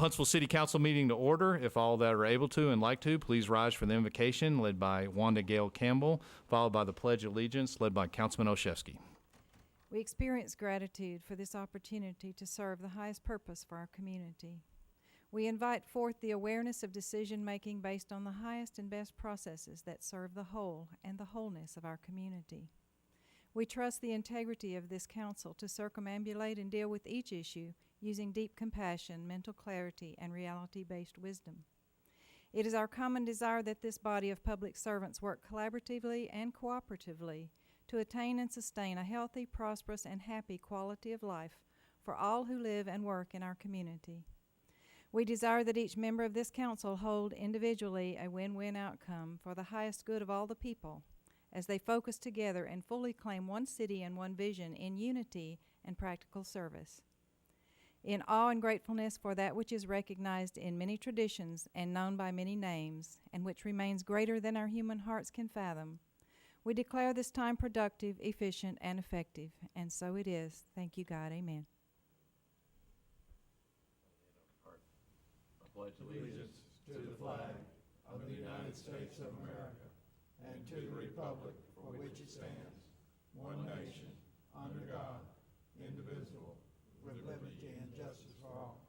Huntsville City Council meeting to order. If all that are able to and like to, please rise for the invocation led by Wanda, Gail, Campbell, followed by the Pledge of Allegiance led by Councilman Olszewski. We experience gratitude for this opportunity to serve the highest purpose for our community. We invite forth the awareness of decision-making based on the highest and best processes that serve the whole and the wholeness of our community. We trust the integrity of this council to circumambulate and deal with each issue using deep compassion, mental clarity, and reality-based wisdom. It is our common desire that this body of public servants work collaboratively and cooperatively to attain and sustain a healthy, prosperous, and happy quality of life for all who live and work in our community. We desire that each member of this council hold individually a win-win outcome for the highest good of all the people as they focus together and fully claim one city and one vision in unity and practical service. In awe and gratefulness for that which is recognized in many traditions and known by many names, and which remains greater than our human hearts can fathom, we declare this time productive, efficient, and effective. And so it is. Thank you, God. Amen. I pledge allegiance to the flag of the United States of America and to the republic for which it stands, one nation, under God, indivisible, with liberty and justice for all.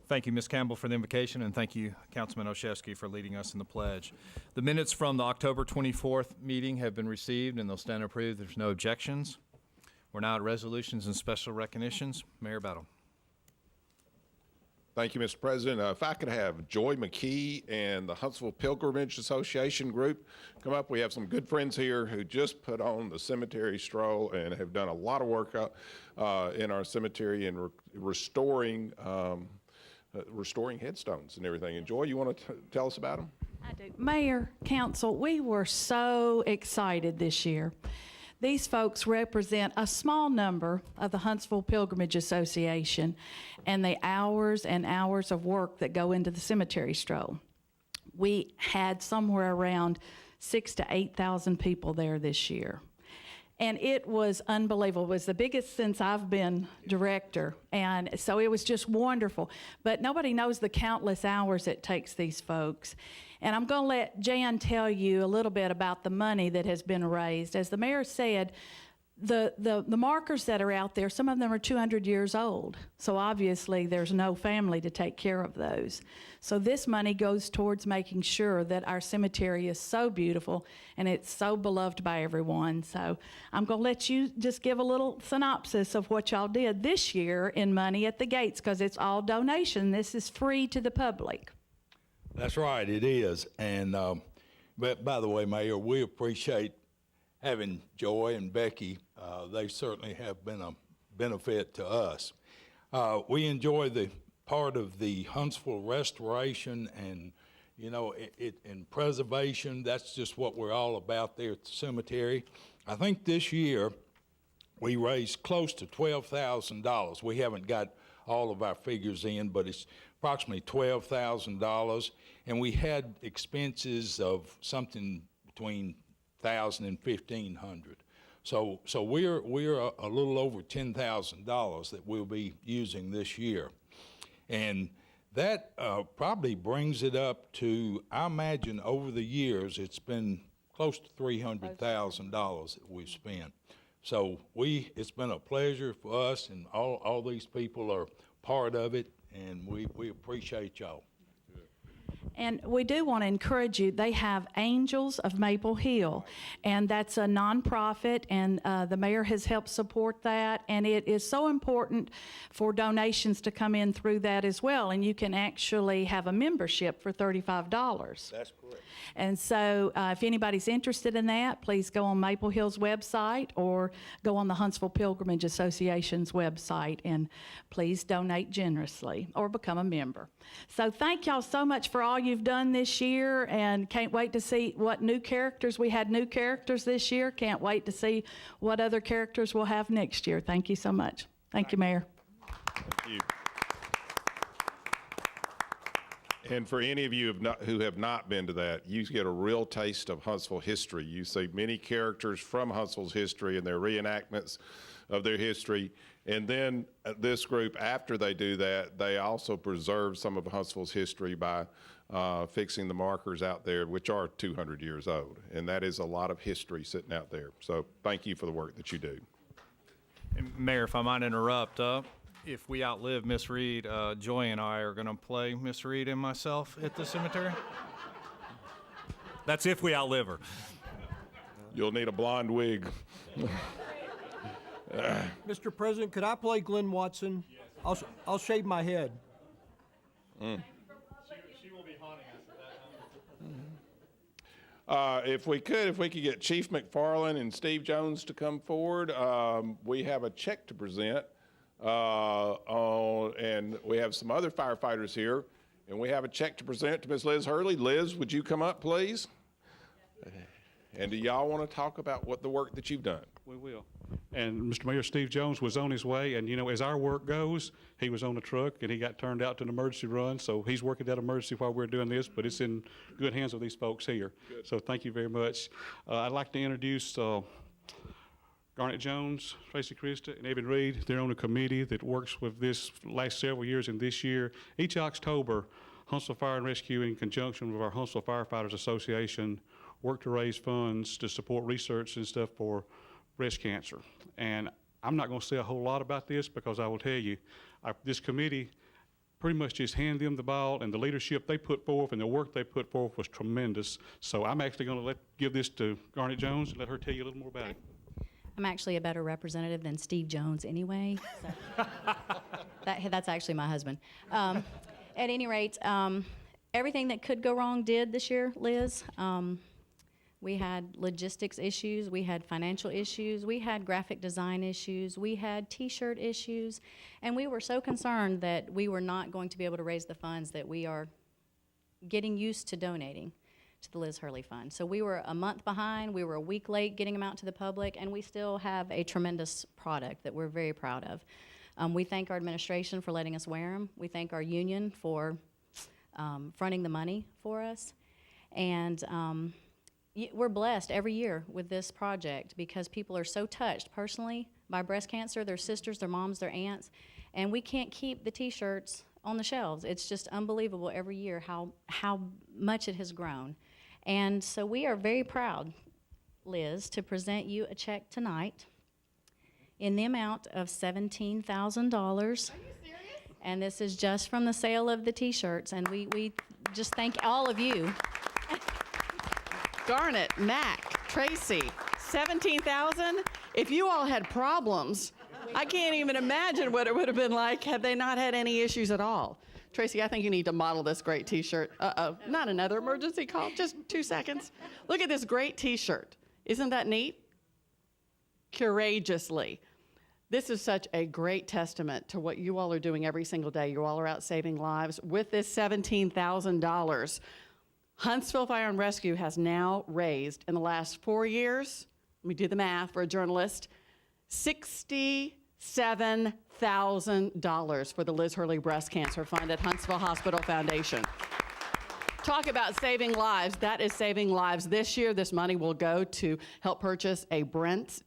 Thank you, Ms. Campbell, for the invocation, and thank you, Councilman Olszewski, for leading us in the pledge. The minutes from the October 24th meeting have been received, and they'll stand approved. There's no objections. We're now at resolutions and special recognitions. Mayor Battle. Thank you, Mr. President. If I could have Joy McKee and the Huntsville Pilgrimage Association group come up. We have some good friends here who just put on the cemetery stroll and have done a lot of work in our cemetery and restoring headstones and everything. And Joy, you want to tell us about them? I do. Mayor, Council, we were so excited this year. These folks represent a small number of the Huntsville Pilgrimage Association and the hours and hours of work that go into the cemetery stroll. We had somewhere around 6,000 to 8,000 people there this year. And it was unbelievable. It was the biggest since I've been director. And so it was just wonderful. But nobody knows the countless hours it takes these folks. And I'm going to let Jan tell you a little bit about the money that has been raised. As the mayor said, the markers that are out there, some of them are 200 years old. So obviously there's no family to take care of those. So this money goes towards making sure that our cemetery is so beautiful and it's so beloved by everyone. So I'm going to let you just give a little synopsis of what y'all did this year in money at the gates, because it's all donation. This is free to the public. That's right, it is. And but by the way, Mayor, we appreciate having Joy and Becky. They certainly have been a benefit to us. We enjoy the part of the Huntsville restoration and, you know, and preservation. That's just what we're all about there at the cemetery. I think this year we raised close to $12,000. We haven't got all of our figures in, but it's approximately $12,000. And we had expenses of something between $1,000 and $1,500. So we're a little over $10,000 that we'll be using this year. And that probably brings it up to, I imagine over the years, it's been close to $300,000 that we've spent. So it's been a pleasure for us, and all these people are part of it, and we appreciate y'all. And we do want to encourage you. They have Angels of Maple Hill, and that's a nonprofit, and the mayor has helped support that. And it is so important for donations to come in through that as well. And you can actually have a membership for $35. That's correct. And so if anybody's interested in that, please go on Maple Hill's website or go on the Huntsville Pilgrimage Association's website, and please donate generously or become a member. So thank y'all so much for all you've done this year, and can't wait to see what new characters. We had new characters this year. Can't wait to see what other characters we'll have next year. Thank you so much. Thank you, Mayor. Thank you. And for any of you who have not been to that, you get a real taste of Huntsville history. You see many characters from Huntsville's history and their reenactments of their history. And then this group, after they do that, they also preserve some of Huntsville's history by fixing the markers out there, which are 200 years old. And that is a lot of history sitting out there. So thank you for the work that you do. And Mayor, if I might interrupt, if we outlive Miss Reed, Joy and I are going to play Miss Reed and myself at the cemetery. That's if we outlive her. You'll need a blonde wig. Mr. President, could I play Glenn Watson? I'll shave my head. She will be haunting us at that time. If we could get Chief McFarland and Steve Jones to come forward. We have a check to present, and we have some other firefighters here, and we have a check to present to Ms. Liz Hurley. Liz, would you come up, please? And do y'all want to talk about what the work that you've done? We will. And Mr. Mayor, Steve Jones was on his way, and as our work goes, he was on the truck and he got turned out to an emergency run, so he's working that emergency while we're doing this, but it's in good hands with these folks here. Good. So thank you very much. I'd like to introduce Garnet Jones, Tracy Christa, and Evan Reed. They're on a committee that works with this last several years and this year. Each October, Huntsville Fire and Rescue, in conjunction with our Huntsville Firefighters Association, work to raise funds to support research and stuff for breast cancer. And I'm not going to say a whole lot about this because I will tell you, this committee pretty much just handed them the ball, and the leadership they put forth and the work they put forth was tremendous. So I'm actually going to give this to Garnet Jones and let her tell you a little more about it. I'm actually a better representative than Steve Jones anyway. So that's actually my husband. At any rate, everything that could go wrong did this year, Liz. We had logistics issues, we had financial issues, we had graphic design issues, we had t-shirt issues, and we were so concerned that we were not going to be able to raise the funds that we are getting used to donating to the Liz Hurley Fund. So we were a month behind, we were a week late getting them out to the public, and we still have a tremendous product that we're very proud of. We thank our administration for letting us wear them. We thank our union for fronting the money for us. And we're blessed every year with this project because people are so touched personally by breast cancer, their sisters, their moms, their aunts, and we can't keep the t-shirts on the shelves. It's just unbelievable every year how much it has grown. And so we are very proud, Liz, to present you a check tonight in the amount of $17,000. Are you serious? And this is just from the sale of the t-shirts, and we just thank all of you. Garnet, Mac, Tracy, 17,000. If you all had problems, I can't even imagine what it would have been like had they not had any issues at all. Tracy, I think you need to model this great t-shirt. Uh-oh, not another emergency call, just 2 seconds. Look at this great t-shirt. Isn't that neat? Courageously. This is such a great testament to what you all are doing every single day. You all are out saving lives. With this $17,000, Huntsville Fire and Rescue has now raised, in the last 4 years, let me do the math for a journalist, $67,000 for the Liz Hurley Breast Cancer Fund at Huntsville Hospital Foundation. Talk about saving lives. That is saving lives. This year, this money will go to help purchase a breast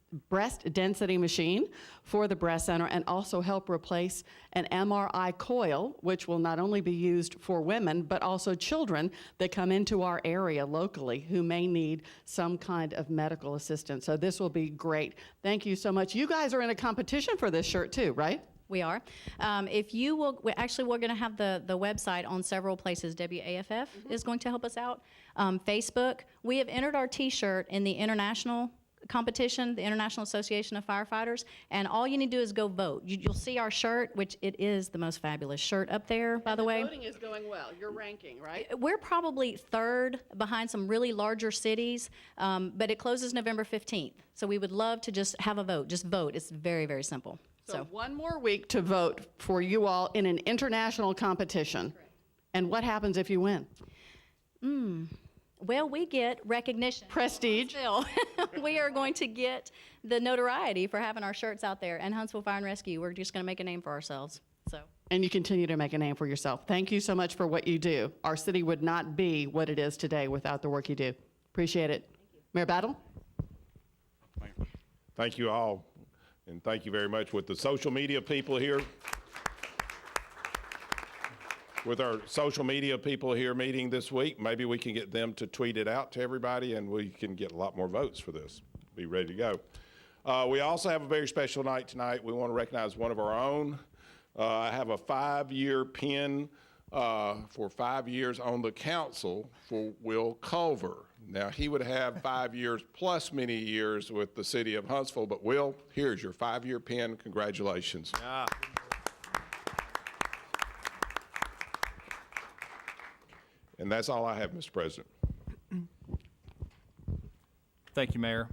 density machine for the breast center and also help replace an MRI coil, which will not only be used for women, but also children that come into our area locally who may need some kind of medical assistance. So this will be great. Thank you so much. You guys are in a competition for this shirt too, right? We are. If you will, we're going to have the website on several places. WAFF is going to help us out. Facebook. We have entered our t-shirt in the international competition, the International Association of Firefighters, and all you need to do is go vote. You'll see our shirt, which it is the most fabulous shirt up there, by the way. Voting is going well. You're ranking, right? We're probably third behind some really larger cities, but it closes November 15th. So we would love to just have a vote. Just vote. It's very, very simple. So 1 more week to vote for you all in an international competition. Correct. And what happens if you win? Well, we get recognition. Prestige. We are going to get the notoriety for having our shirts out there. And Huntsville Fire and Rescue, we're just going to make a name for ourselves. So. and you continue to make a name for yourself. Thank you so much for what you do. Our city would not be what it is today without the work you do. Appreciate it. Mayor Battle? Thank you all, and thank you very much with the social media people here. With our social media people here meeting this week, maybe we can get them to tweet it out to everybody, and we can get a lot more votes for this. Be ready to go. We also have a very special night tonight. We want to recognize one of our own. I have a 5-year pin for 5 years on the council for Will Culver. Now, he would have 5 years plus many years with the city of Huntsville, but Will, here's your 5-year pin. Congratulations. Yeah. And that's all I have, Mr. President. Thank you, Mayor.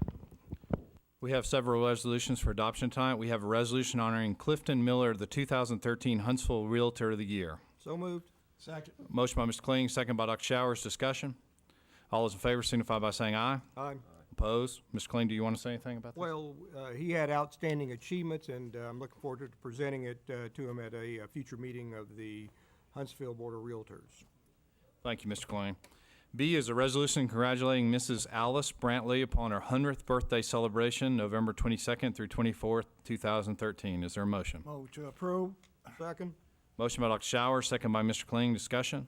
We have several resolutions for adoption tonight. We have a resolution honoring Clifton Miller, the 2013 Huntsville Realtor of the Year. So moved. Second. Motion by Mr. Kling, second by Dr. Showers. Discussion. All those in favor signify by saying aye. Aye. Opposed? Mr. Kling, do you want to say anything about that? Well, he had outstanding achievements, and I'm looking forward to presenting it to him at a future meeting of the Huntsville Board of Realtors. Thank you, Mr. Kling. B is a resolution congratulating Mrs. Alice Brantley upon her 100th birthday celebration, November 22nd through 24th, 2013. Is there a motion? Move to approve. Second. Motion by Dr. Showers, second by Mr. Kling. Discussion.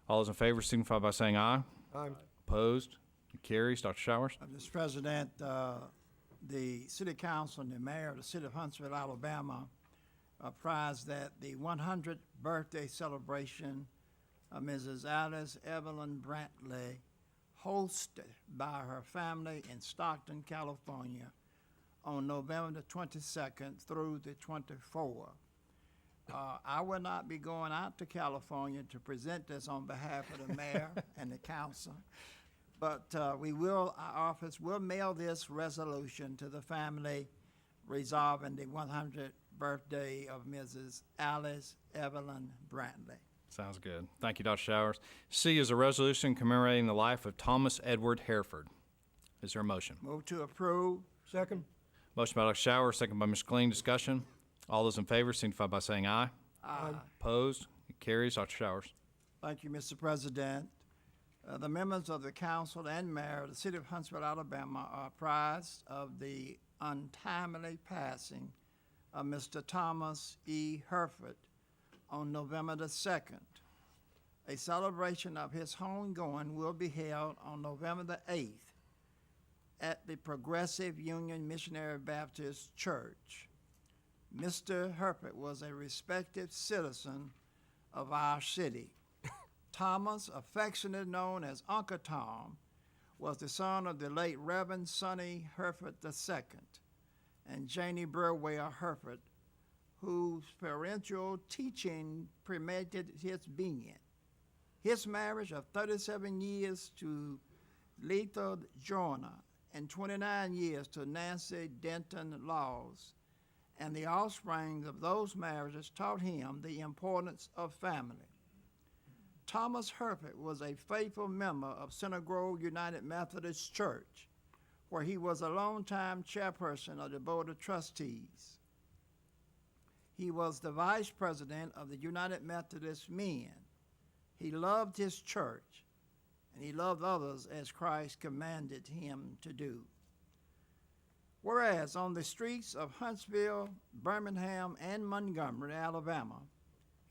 All those in favor signify by saying aye. Aye. Opposed? It carries. Dr. Showers. Mr. President, the City Council and the Mayor of the City of Huntsville, Alabama, apprised that the 100th birthday celebration of Mrs. Alice Evelyn Brantley, hosted by her family in Stockton, California, on November the 22nd through the 24th. I will not be going out to California to present this on behalf of the mayor and the council, but our office will mail this resolution to the family resolving the 100th birthday of Mrs. Alice Evelyn Brantley. Sounds good. Thank you, Dr. Showers. C is a resolution commemorating the life of Thomas Edward Hereford. Is there a motion? Move to approve. Second. Motion by Dr. Showers, second by Mr. Kling. Discussion. All those in favor signify by saying aye. Aye. Opposed? It carries. Dr. Showers. Thank you, Mr. President. The members of the council and mayor of the city of Huntsville, Alabama, are apprised of the untimely passing of Mr. Thomas E. Hereford on November the 2nd. A celebration of his homegoing will be held on November the 8th at the Progressive Union Missionary Baptist Church. Mr. Hereford was a respected citizen of our city. Thomas, affectionately known as Uncle Tom, was the son of the late Reverend Sonny Hereford II and Janie Burwell Hereford, whose parental teaching permitted his being. His marriage of 37 years to Letha Joyner and 29 years to Nancy Denton Laws, and the offspring of those marriages taught him the importance of family. Thomas Hereford was a faithful member of Center Grove United Methodist Church, where he was a longtime chairperson of the Board of Trustees. He was the vice president of the United Methodist Men. He loved his church, and he loved others as Christ commanded him to do. Whereas on the streets of Huntsville, Birmingham, and Montgomery, Alabama,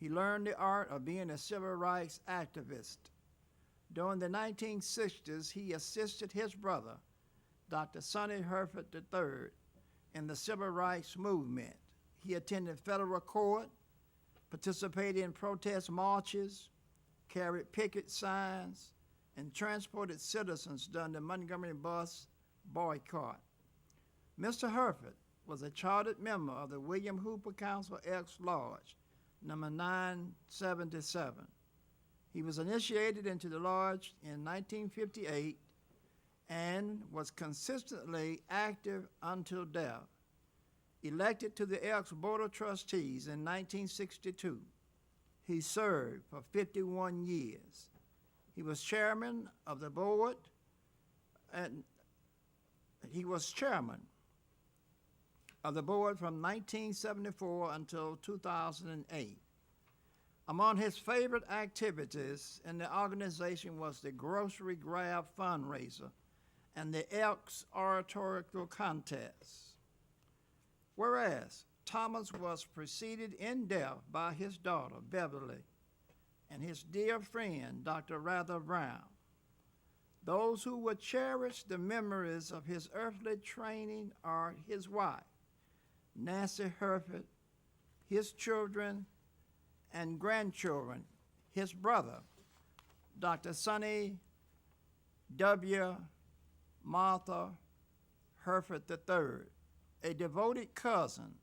he learned the art of being a civil rights activist. During the 1960s, he assisted his brother, Dr. Sonny Hereford III, in the civil rights movement. He attended federal court, participated in protest marches, carried picket signs, and transported citizens during the Montgomery bus boycott. Mr. Hereford was a chartered member of the William Hooper Council Elks Lodge, number 977. He was initiated into the lodge in 1958 and was consistently active until death. Elected to the Elks Board of Trustees in 1962, he served for 51 years. He was chairman of the board, and he was chairman of the board from 1974 until 2008. Among his favorite activities in the organization was the grocery grab fundraiser and the Elks oratorical contest. Whereas Thomas was preceded in death by his daughter, Beverly, and his dear friend, Dr. Rather Brown. Those who would cherish the memories of his earthly training are his wife, Nancy Herford, his children and grandchildren, his brother, Dr. Sonny W. Martha Herford III, a devoted cousin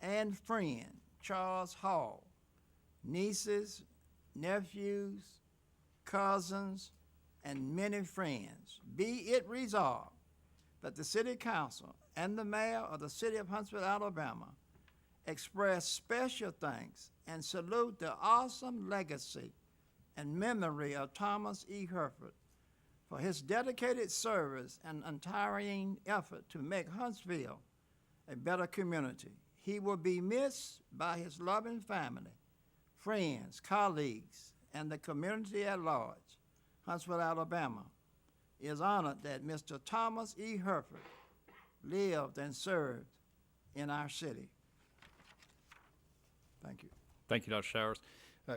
and friend, Charles Hall, nieces, nephews, cousins, and many friends. Be it resolved that the City Council and the Mayor of the City of Huntsville, Alabama, express special thanks and salute the awesome legacy and memory of Thomas E. Herford for his dedicated service and untiring effort to make Huntsville a better community. He will be missed by his loving family, friends, colleagues, and the community at large. Huntsville, Alabama is honored that Mr. Thomas E. Herford lived and served in our city. Thank you. Thank you, Dr. Showers.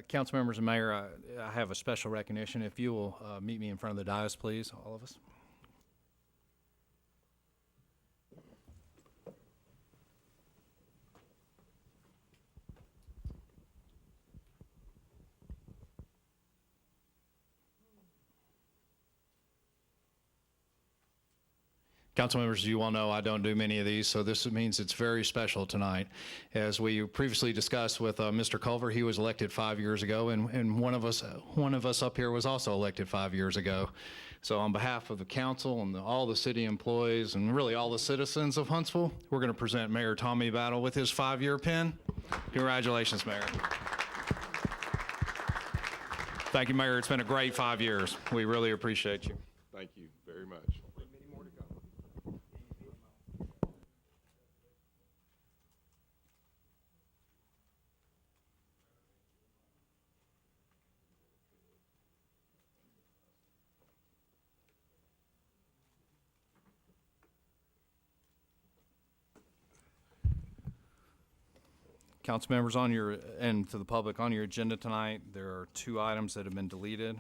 Council members and Mayor, I have a special recognition. If you will meet me in front of the dais, please, all of us. Council members, you all know I don't do many of these, so this means it's very special tonight. As we previously discussed with Mr. Culver, he was elected 5 years ago, and one of us up here was also elected 5 years ago. So on behalf of the council and all the city employees and really all the citizens of Huntsville, we're going to present Mayor Tommy Battle with his 5-year pin. Congratulations, Mayor. Thank you, Mayor. It's been a great 5 years. We really appreciate you. Thank you very much. Council members, on your, and to the public, on your agenda tonight, there are 2 items that have been deleted.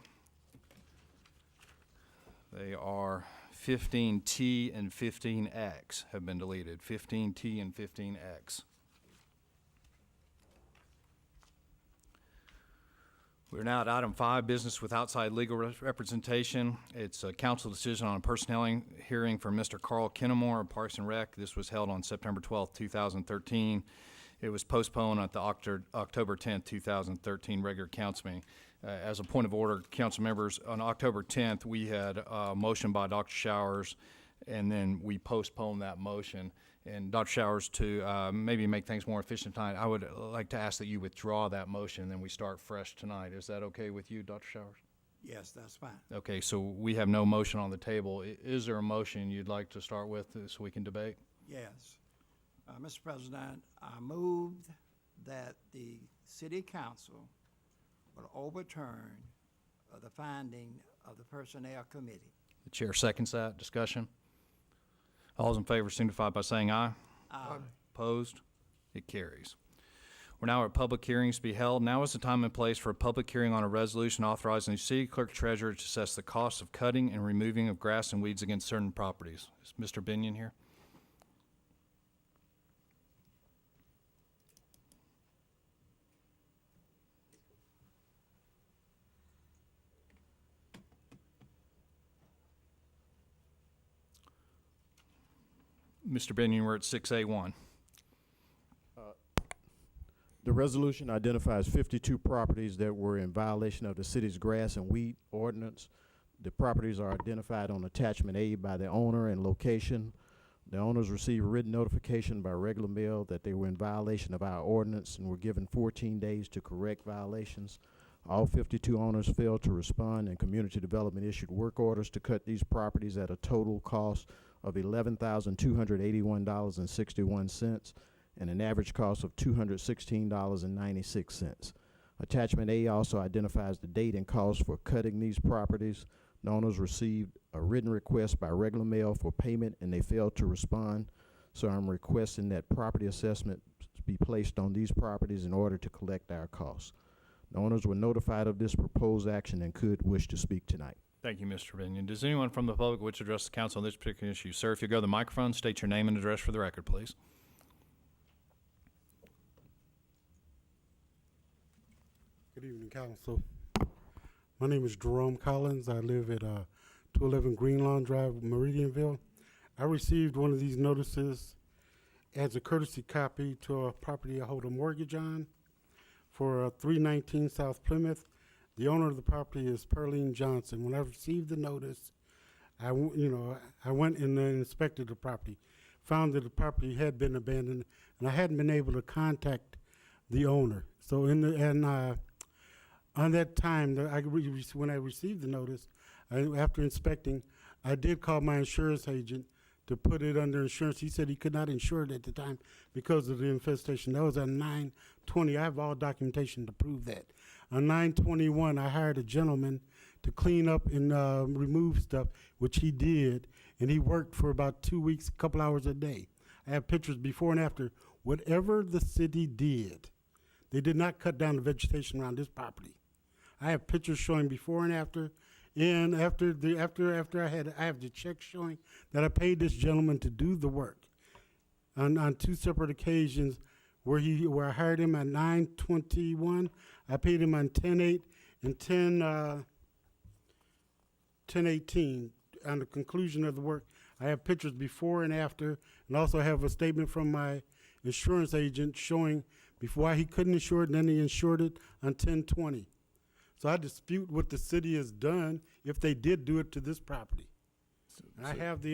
They are 15T and 15X have been deleted, 15T and 15X. We're now at item 5, business with outside legal representation. It's a council decision on a personnel hearing for Mr. Carl Kennemore of Parks and Rec. This was held on September 12th, 2013. It was postponed at the October 10th, 2013 regular council meeting. As a point of order, council members, on October 10th, we had a motion by Dr. Showers, and then we postponed that motion. And Dr. Showers, to maybe make things more efficient tonight, I would like to ask that you withdraw that motion, and then we start fresh tonight. Is that okay with you, Dr. Showers? Yes, that's fine. Okay, so we have no motion on the table. Is there a motion you'd like to start with so we can debate? Yes. Mr. President, I move that the City Council will overturn the finding of the Personnel Committee. The chair seconds that. Discussion? All those in favor signify by saying aye. Aye. Opposed? It carries. We're now at public hearings to be held. Now is the time and place for a public hearing on a resolution authorizing the city clerk treasurer to assess the cost of cutting and removing of grass and weeds against certain properties. Is Mr. Binion here? Mr. Binion, we're at 6A1. The resolution identifies 52 properties that were in violation of the city's grass and weed ordinance. The properties are identified on attachment A by the owner and location. The owners received written notification by regular mail that they were in violation of our ordinance and were given 14 days to correct violations. All 52 owners failed to respond, and community development issued work orders to cut these properties at a total cost of $11,281.61 and an average cost of $216.96. Attachment A also identifies the date and cost for cutting these properties. The owners received a written request by regular mail for payment and they failed to respond. So I'm requesting that property assessment be placed on these properties in order to collect our costs. The owners were notified of this proposed action and could wish to speak tonight. Thank you, Mr. Binion. Does anyone from the public wish to address the council on this particular issue? Sir, if you go to the microphone, state your name and address for the record, please. Good evening, council. My name is Jerome Collins. I live at 211 Green Lawn Drive, Meridianville. I received one of these notices as a courtesy copy to a property I hold a mortgage on for 319 South Plymouth. The owner of the property is Pearline Johnson. When I received the notice, I went and inspected the property, found that the property had been abandoned, and I hadn't been able to contact the owner. So on that time, when I received the notice, after inspecting, I did call my insurance agent to put it under insurance. He said he could not insure it at the time because of the infestation. That was on 9/20. I have all documentation to prove that. On 9/21, I hired a gentleman to clean up and remove stuff, which he did, and he worked for about 2 weeks, a couple hours a day. I have pictures before and after. Whatever the city did, they did not cut down the vegetation around this property. I have pictures showing before and after. And after I have the check showing that I paid this gentleman to do the work on two separate occasions where I hired him at 9/21. I paid him on 10/8 and 10/18 on the conclusion of the work. I have pictures before and after, and also have a statement from my insurance agent showing why he couldn't insure it, and then he insured it on 10/20. So I dispute what the city has done if they did do it to this property. And I have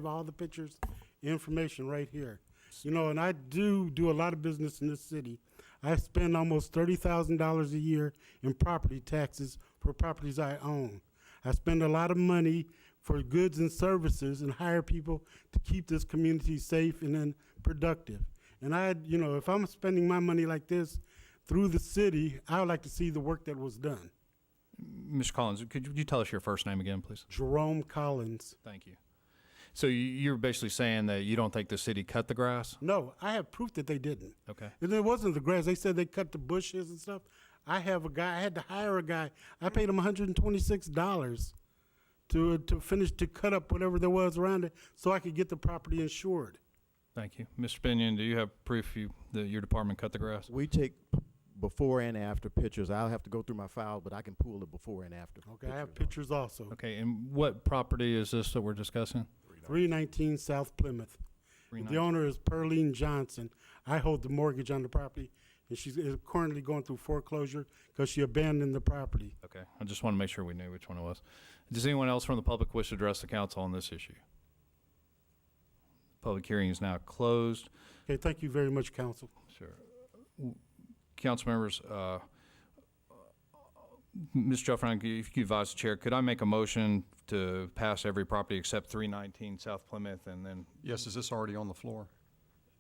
all the pictures, information right here. And I do a lot of business in this city. I spend almost $30,000 a year in property taxes for properties I own. I spend a lot of money for goods and services and hire people to keep this community safe and then productive. And if I'm spending my money like this through the city, I would like to see the work that was done. Mr. Collins, could you tell us your first name again, please? Jerome Collins. Thank you. So you're basically saying that you don't think the city cut the grass? No, I have proof that they didn't. Okay. And it wasn't the grass. They said they cut the bushes and stuff. I had to hire a guy. I paid him $126 to cut up whatever there was around it so I could get the property insured. Thank you. Mr. Binion, do you have proof that your department cut the grass? We take before and after pictures. I'll have to go through my file, but I can pull the before and after. Okay, I have pictures also. Okay, and what property is this that we're discussing? 319 South Plymouth. The owner is Pearline Johnson. I hold the mortgage on the property, and she's currently going through foreclosure because she abandoned the property. Okay, I just want to make sure we knew which one it was. Does anyone else from the public wish to address the council on this issue? Public hearing is now closed. Okay, thank you very much, council. Sure. Council members, Ms. Jeffron, if you advise the chair, could I make a motion to pass every property except 319 South Plymouth and then? Yes, is this already on the floor?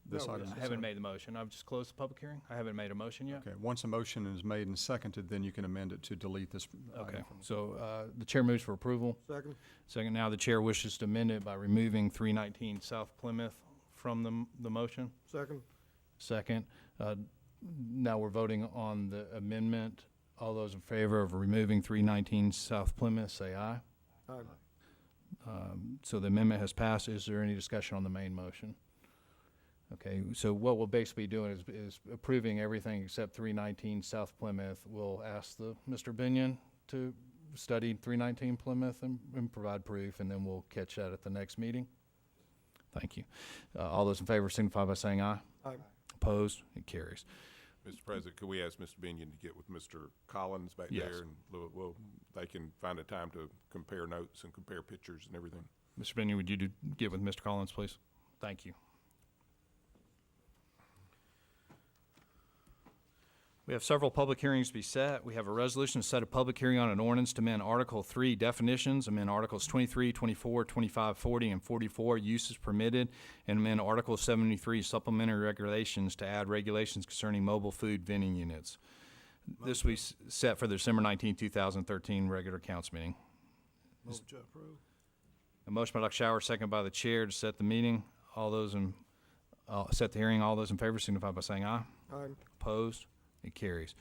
This item? I haven't made the motion. I've just closed the public hearing. I haven't made a motion yet. Okay, once a motion is made and seconded, then you can amend it to delete this. Okay, so the chair moves for approval. Second. Second, now the chair wishes to amend it by removing 319 South Plymouth from the motion. Second. Second. Now we're voting on the amendment. All those in favor of removing 319 South Plymouth, say aye. Aye. So the amendment has passed. Is there any discussion on the main motion? Okay, so what we'll basically be doing is approving everything except 319 South Plymouth. We'll ask Mr. Binion to study 319 Plymouth and provide proof, and then we'll catch that at the next meeting. Thank you. All those in favor signify by saying aye. Aye. Opposed? It carries. Mr. President, could we ask Mr. Binion to get with Mr. Collins back Yes. there? And they can find a time to compare notes and compare pictures and everything. Mr. Binion, would you get with Mr. Collins, please? Thank you. We have several public hearings to be set. We have a resolution to set a public hearing on an ordinance to amend Article 3 definitions, amend Articles 23, 24, 25, 40, and 44 uses permitted, and amend Article 73 supplementary regulations to add regulations concerning mobile food vending units. This will be set for the December 19, 2013 regular council meeting. Move to approve. A motion by Dr. Shower, second by the chair to set the meeting. All those in, set the hearing. All those in favor signify by saying aye. Aye. Opposed? It carries.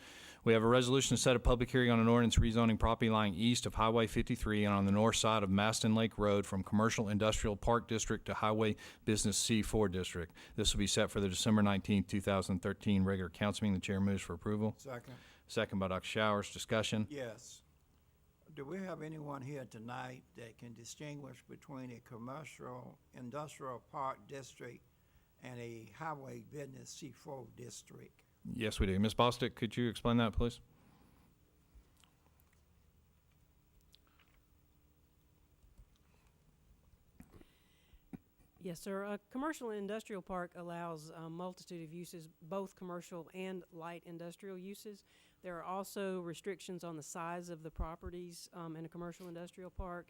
We have a resolution to set a public hearing on an ordinance rezoning property lying east of Highway 53 and on the north side of Maston Lake Road from Commercial Industrial Park District to Highway Business C4 District. This will be set for the December 19, 2013 regular council meeting. The chair moves for approval. Second. Second by Dr. Showers. Discussion. Yes. Do we have anyone here tonight that can distinguish between a commercial industrial park district and a highway business C4 district? Yes, we do. Ms. Bostick, could you explain that, please? Yes, sir. A commercial and industrial park allows a multitude of uses, both commercial and light industrial uses. There are also restrictions on the size of the properties in a commercial industrial park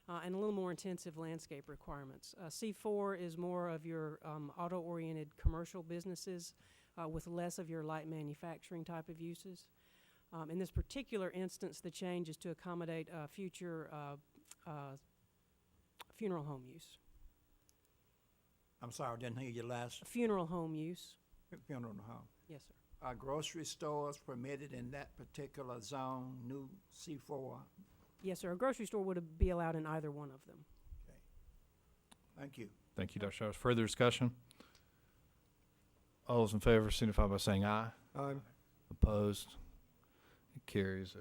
and a little more intensive landscape requirements. C4 is more of your auto-oriented commercial businesses with less of your light manufacturing type of uses. In this particular instance, the change is to accommodate future funeral home use. I'm sorry, I didn't hear your last. Funeral home use. Funeral home. Yes, sir. Are grocery stores permitted in that particular zone, new C4? Yes, sir. A grocery store would be allowed in either one of them. Okay. Thank you. Thank you, Dr. Showers. Further discussion? All those in favor signify by saying aye. Aye. Opposed? It carries.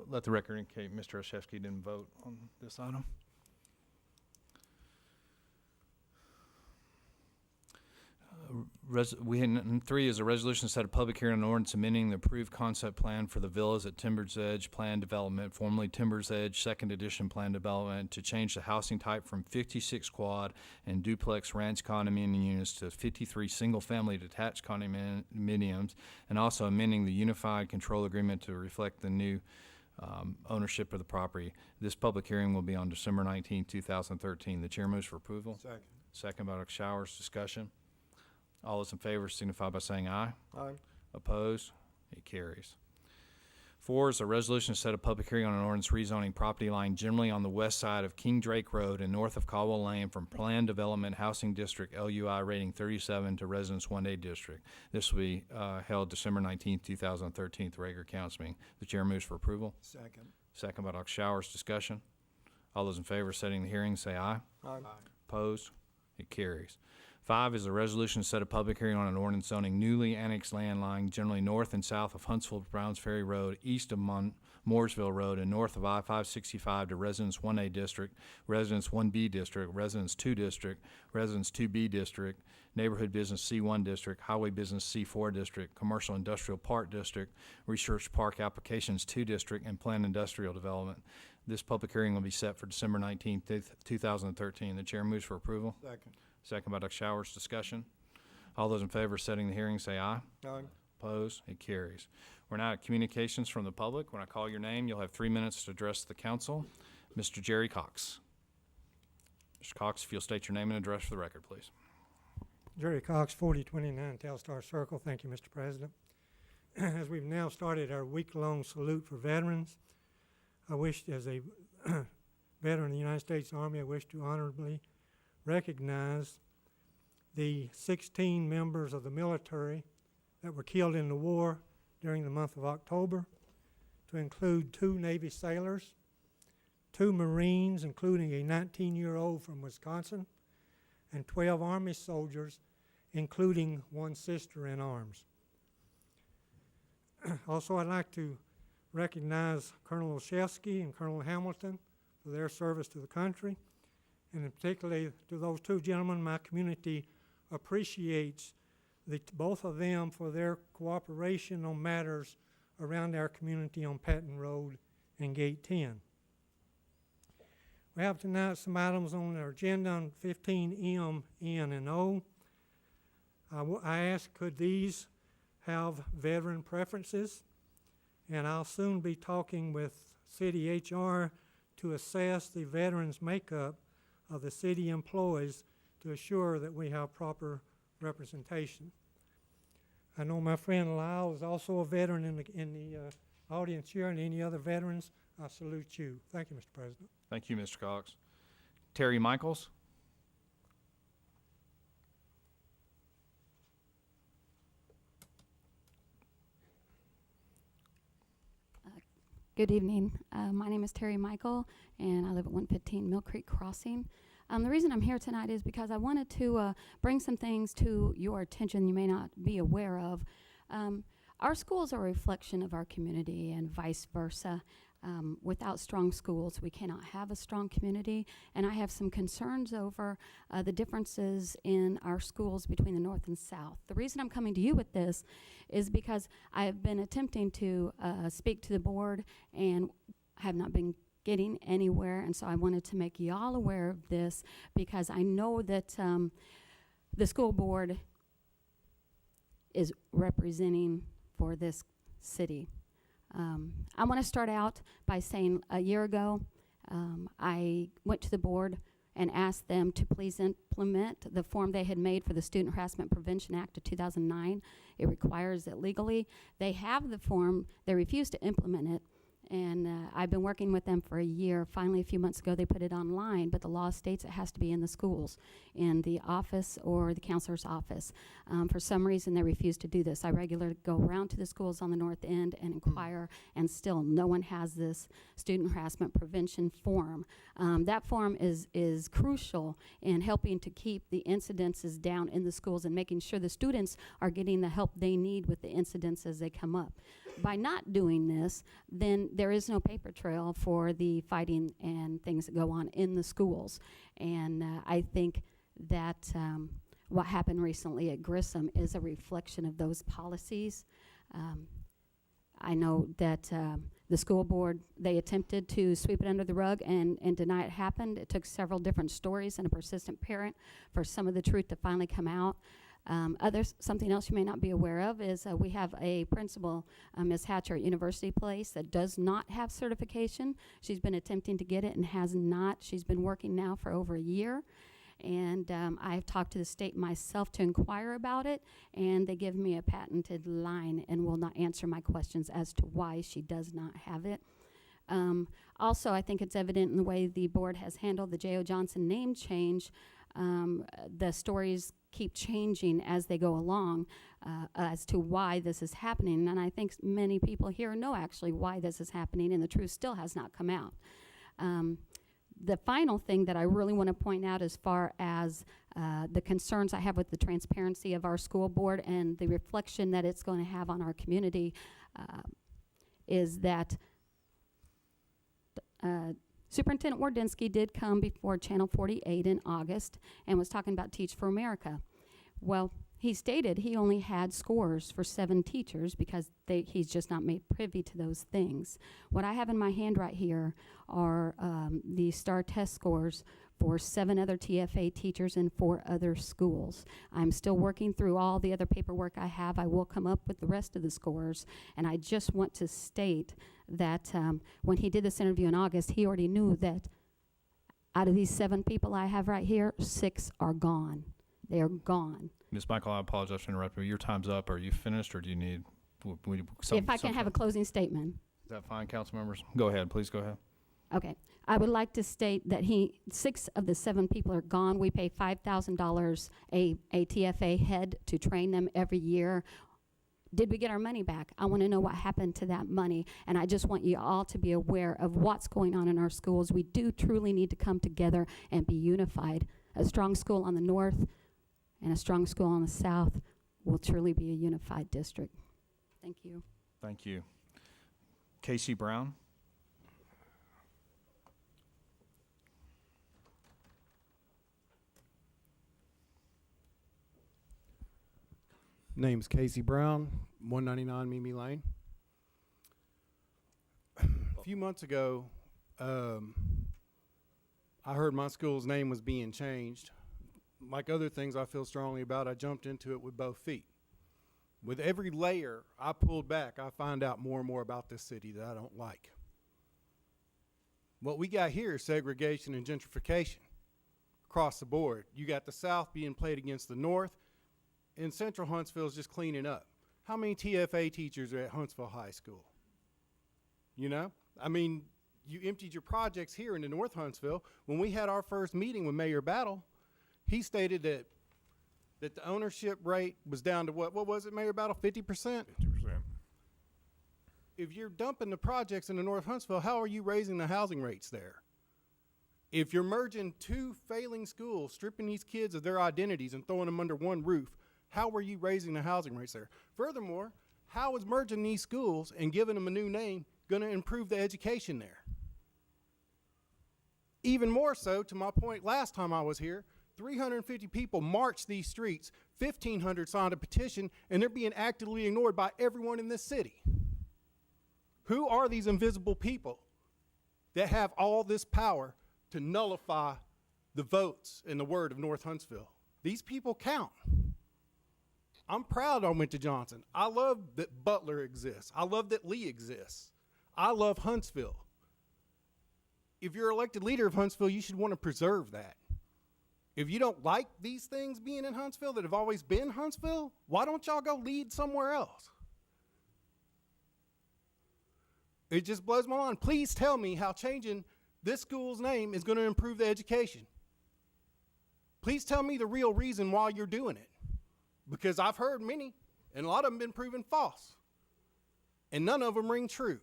Let the record indicate Mr. Olszewski didn't vote on this item. Three is a resolution to set a public hearing on an ordinance amending the approved concept plan for the villas at Timbers Edge Plan Development, formerly Timbers Edge Second Edition Plan Development, to change the housing type from 56 quad and duplex ranch condominium units to 53 single-family detached condominiums, and also amending the unified control agreement to reflect the new ownership of the property. This public hearing will be on December 19, 2013. The chair moves for approval. Second. Second by Dr. Showers. Discussion. All those in favor signify by saying aye. Aye. Opposed? It carries. 4 is a resolution to set a public hearing on an ordinance rezoning property line generally on the west side of King Drake Road and north of Caldwell Lane from Planned Development Housing District LUI rating 37 to Residence 1A District. This will be held December 19, 2013, the regular council meeting. The chair moves for approval. Second. Second by Dr. Showers. Discussion. All those in favor of setting the hearing say aye. Aye. Opposed? It carries. 5 is a resolution to set a public hearing on an ordinance zoning newly annexed land lying generally north and south of Huntsville Browns Ferry Road, east of Mooresville Road, and north of I-565 to Residence 1A District, Residence 1B District, Residence 2 District, Residence 2B District, Neighborhood Business C1 District, Highway Business C4 District, Commercial Industrial Park District, Research Park Applications 2 District, and Planned Industrial Development. This public hearing will be set for December 19, 2013. The chair moves for approval. Second. Second by Dr. Showers. Discussion. All those in favor of setting the hearing say aye. Aye. Opposed? It carries. We're now at communications from the public. When I call your name, you'll have 3 minutes to address the council. Mr. Jerry Cox. Mr. Cox, if you'll state your name and address for the record, please. Jerry Cox, 4029 Telstar Circle. Thank you, Mr. President. As we've now started our week-long salute for veterans, I wish, as a veteran of the United States Army, I wish to honorably recognize the 16 members of the military that were killed in the war during the month of October, to include 2 Navy sailors, 2 Marines, including a 19-year-old from Wisconsin, and 12 Army soldiers, including 1 sister in arms. Also, I'd like to recognize Colonel Olszewski and Colonel Hamilton for their service to the country, and particularly to those 2 gentlemen. My community appreciates both of them for their cooperation on matters around our community on Patton Road and Gate 10. We have tonight some items on our agenda on 15M, N, and O. I ask, could these have veteran preferences, and I'll soon be talking with city HR to assess the veterans' makeup of the city employees to assure that we have proper representation. I know my friend Lyle is also a veteran in the audience here, and any other veterans, I salute you. Thank you, Mr. President. Thank you, Mr. Cox. Terry Michaels? Good evening. My name is Terry Michael, and I live at 115 Mill Creek Crossing. The reason I'm here tonight is because I wanted to bring some things to your attention you may not be aware of. Our schools are a reflection of our community and vice versa. Without strong schools, we cannot have a strong community, and I have some concerns over the differences in our schools between the North and South. The reason I'm coming to you with this is because I have been attempting to speak to the board and have not been getting anywhere, and so I wanted to make y'all aware of this because I know that the school board is representing for this city. I want to start out by saying a year ago, I went to the board and asked them to please implement the form they had made for the Student Harassment Prevention Act of 2009. It requires it legally. They have the form. They refused to implement it. And I've been working with them for a year. Finally, a few months ago, they put it online, but the law states it has to be in the schools, in the office or the counselor's office. For some reason, they refuse to do this. I regularly go around to the schools on the north end and inquire, and still no one has this student harassment prevention form. That form is crucial in helping to keep the incidences down in the schools and making sure the students are getting the help they need with the incidents as they come up. By not doing this, then there is no paper trail for the fighting and things that go on in the schools. And I think that what happened recently at Grissom is a reflection of those policies. I know that the school board, they attempted to sweep it under the rug and deny it happened. It took several different stories and a persistent parent for some of the truth to finally come out. Something else you may not be aware of is we have a principal, Ms. Hatcher at University Place, that does not have certification. She's been attempting to get it and has not. She's been working now for over a year. And I've talked to the state myself to inquire about it, and they give me a patented line and will not answer my questions as to why she does not have it. Also, I think it's evident in the way the board has handled the J.O. Johnson name change. The stories keep changing as they go along as to why this is happening. And I think many people here know actually why this is happening, and the truth still has not come out. The final thing that I really want to point out as far as the concerns I have with the transparency of our school board and the reflection that it's going to have on our community is that Superintendent Wardynski did come before Channel 48 in August and was talking about Teach for America. Well, he stated he only had scores for 7 teachers because he's just not made privy to those things. What I have in my hand right here are the STAR test scores for 7 other TFA teachers in 4 other schools. I'm still working through all the other paperwork I have. I will come up with the rest of the scores, and I just want to state that when he did this interview in August, he already knew that out of these 7 people I have right here, 6 are gone. They are gone. Ms. Michael, I apologize for interrupting. Your time's up. Are you finished, or do you need If I can have a closing statement. Is that fine, council members? Go ahead. Please go ahead. Okay. I would like to state that 6 of the 7 people are gone. We pay $5,000 a TFA head to train them every year. Did we get our money back? I want to know what happened to that money, and I just want you all to be aware of what's going on in our schools. We do truly need to come together and be unified. A strong school on the north and a strong school on the south will truly be a unified district. Thank you. Thank you. Casey Brown? Name's Casey Brown, 199 Mimi Lane. A few months ago, I heard my school's name was being changed. Like other things I feel strongly about, I jumped into it with both feet. With every layer I pulled back, I find out more and more about this city that I don't like. What we got here is segregation and gentrification across the board. You got the South being played against the North, and Central Huntsville is just cleaning up. How many TFA teachers are at Huntsville High School? You know? I mean, you emptied your projects here in the North Huntsville. When we had our first meeting with Mayor Battle, he stated that the ownership rate was down to what was it, Mayor Battle, 50%? 50%. If you're dumping the projects in the North Huntsville, how are you raising the housing rates there? If you're merging two failing schools, stripping these kids of their identities and throwing them under one roof, how are you raising the housing rates there? Furthermore, how is merging these schools and giving them a new name going to improve the education there? Even more so, to my point last time I was here, 350 people marched these streets, 1,500 signed a petition, and they're being actively ignored by everyone in this city. Who are these invisible people that have all this power to nullify the votes in the word of North Huntsville? These people count. I'm proud I went to Johnson. I love that Butler exists. I love that Lee exists. I love Huntsville. If you're elected leader of Huntsville, you should want to preserve that. If you don't like these things being in Huntsville that have always been Huntsville, why don't y'all go lead somewhere else? It just blows my mind. Please tell me how changing this school's name is going to improve the education. Please tell me the real reason why you're doing it. Because I've heard many, and a lot of them been proven false. And none of them ring true.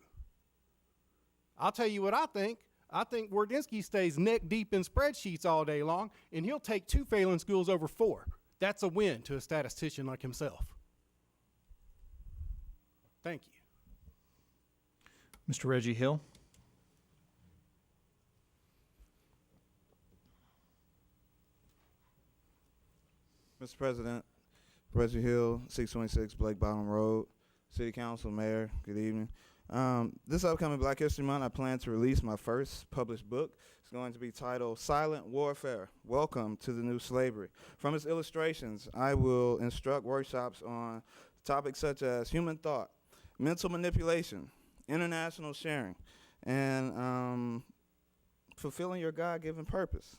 I'll tell you what I think. I think Wardynski stays neck deep in spreadsheets all day long, and he'll take 2 failing schools over 4. That's a win to a statistician like himself. Thank you. Mr. Reggie Hill. Mr. President, Reggie Hill, 626 Blake Bottom Road, City Council, Mayor, good evening. This upcoming Black History Month, I plan to release my first published book. It's going to be titled Silent Warfare, Welcome to the New Slavery. From its illustrations, I will instruct workshops on topics such as human thought, mental manipulation, international sharing, and fulfilling your God-given purpose.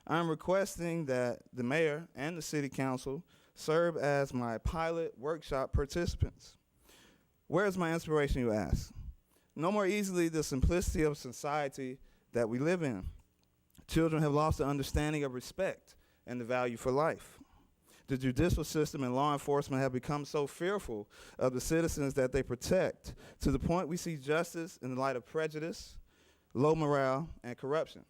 I'm requesting that the mayor and the city council serve as my pilot workshop participants. Where is my inspiration, you ask? No more easily the simplicity of society that we live in. Children have lost the understanding of respect and the value for life. The judicial system and law enforcement have become so fearful of the citizens that they protect, to the point we see justice in the light of prejudice, low morale, and corruption.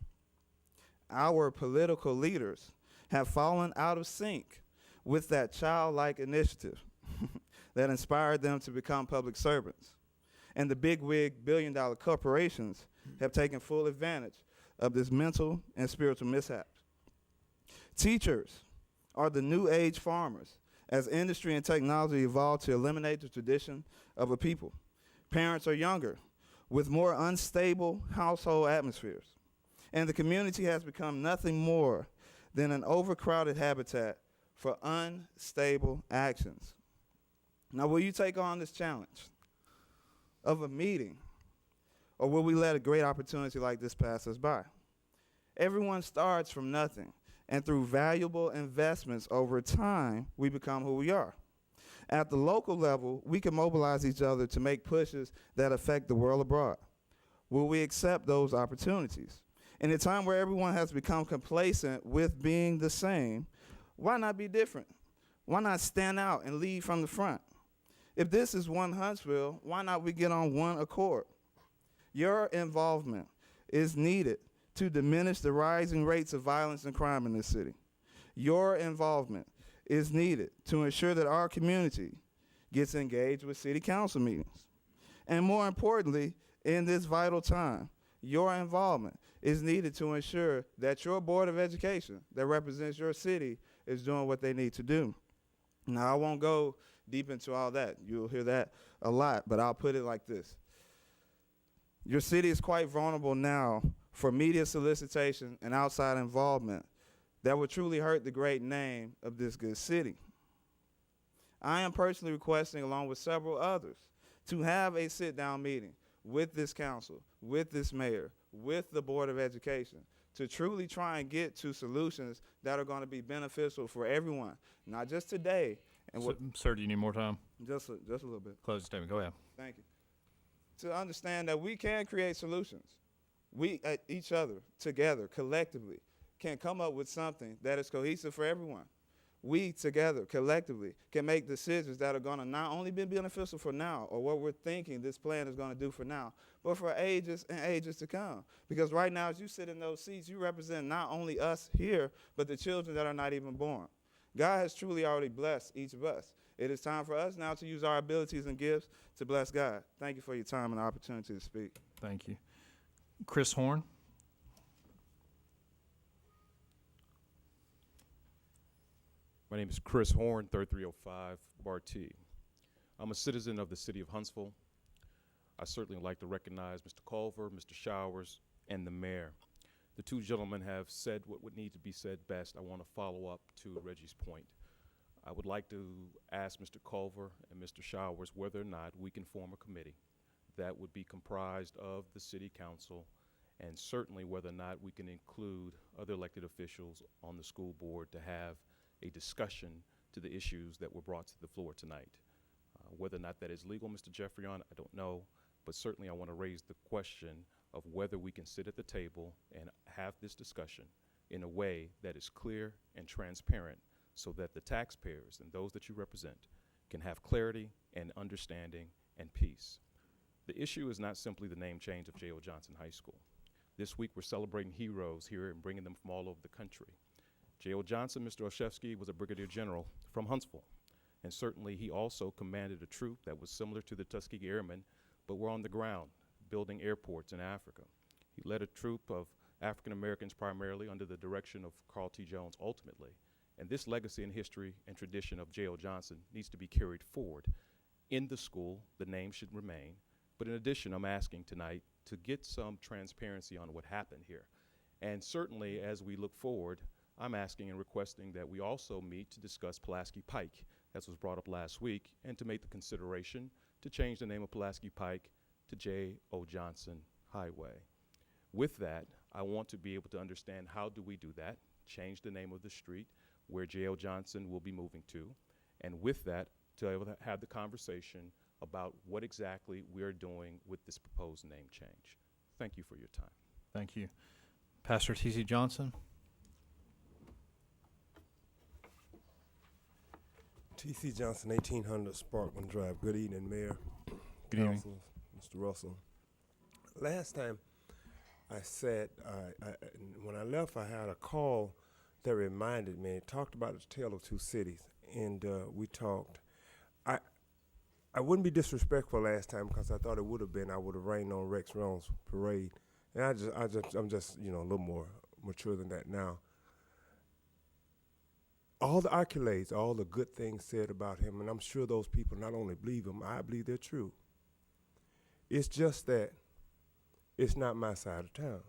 Our political leaders have fallen out of sync with that childlike initiative that inspired them to become public servants. And the bigwig billion-dollar corporations have taken full advantage of this mental and spiritual mishap. Teachers are the new age farmers as industry and technology evolve to eliminate the tradition of a people. Parents are younger with more unstable household atmospheres. And the community has become nothing more than an overcrowded habitat for unstable actions. Now, will you take on this challenge of a meeting, or will we let a great opportunity like this pass us by? Everyone starts from nothing, and through valuable investments over time, we become who we are. At the local level, we can mobilize each other to make pushes that affect the world abroad. Will we accept those opportunities? In a time where everyone has become complacent with being the same, why not be different? Why not stand out and lead from the front? If this is one Huntsville, why not we get on one accord? Your involvement is needed to diminish the rising rates of violence and crime in this city. Your involvement is needed to ensure that our community gets engaged with city council meetings. And more importantly, in this vital time, your involvement is needed to ensure that your Board of Education that represents your city is doing what they need to do. Now, I won't go deep into all that. You'll hear that a lot, but I'll put it like this. Your city is quite vulnerable now for media solicitation and outside involvement that would truly hurt the great name of this good city. I am personally requesting, along with several others, to have a sit-down meeting with this council, with this mayor, with the Board of Education, to truly try and get to solutions that are going to be beneficial for everyone, not just today. And Sir, do you need more time? Just a little bit. Close the statement. Go ahead. Thank you. To understand that we can create solutions. We, each other, together, collectively, can come up with something that is cohesive for everyone. We, together, collectively, can make decisions that are going to not only be beneficial for now, or what we're thinking this plan is going to do for now, but for ages and ages to come. Because right now, as you sit in those seats, you represent not only us here, but the children that are not even born. God has truly already blessed each of us. It is time for us now to use our abilities and gifts to bless God. Thank you for your time and the opportunity to speak. Thank you. Chris Horn. My name is Chris Horn, 3305 Bartee. I'm a citizen of the city of Huntsville. I certainly would like to recognize Mr. Culver, Mr. Showers, and the mayor. The two gentlemen have said what would need to be said best. I want to follow up to Reggie's point. I would like to ask Mr. Culver and Mr. Showers whether or not we can form a committee that would be comprised of the city council, and certainly whether or not we can include other elected officials on the school board to have a discussion to the issues that were brought to the floor tonight. Whether or not that is legal, Mr. Jeffrion, I don't know, but certainly I want to raise the question of whether we can sit at the table and have this discussion in a way that is clear and transparent so that the taxpayers and those that you represent can have clarity and understanding and peace. The issue is not simply the name change of J.O. Johnson High School. This week we're celebrating heroes here and bringing them from all over the country. J.O. Johnson, Mr. Olszewski, was a brigadier general from Huntsville, and certainly he also commanded a troop that was similar to the Tuskegee Airmen, but were on the ground building airports in Africa. He led a troop of African Americans primarily under the direction of Carl T. Jones ultimately, and this legacy and history and tradition of J.O. Johnson needs to be carried forward. In the school, the name should remain, but in addition, I'm asking tonight to get some transparency on what happened here. And certainly, as we look forward, I'm asking and requesting that we also meet to discuss Pulaski Pike, as was brought up last week, and to make the consideration to change the name of Pulaski Pike to J.O. Johnson Highway. With that, I want to be able to understand how do we do that, change the name of the street where J.O. Johnson will be moving to, and with that, to be able to have the conversation about what exactly we're doing with this proposed name change. Thank you for your time. Thank you. Pastor T.C. Johnson. T.C. Johnson, 1800 Sparkman Drive. Good evening, Mayor. Good evening. Council, Mr. Russell. Last time I said, when I left, I had a call that reminded me. It talked about the tale of two cities, and we talked. I wouldn't be disrespectful last time because I thought it would have been. I would have rained on Rex Rome's parade, and I'm just a little more mature than that now. All the accolades, all the good things said about him, and I'm sure those people not only believe him, I believe they're true. It's just that it's not my side of town.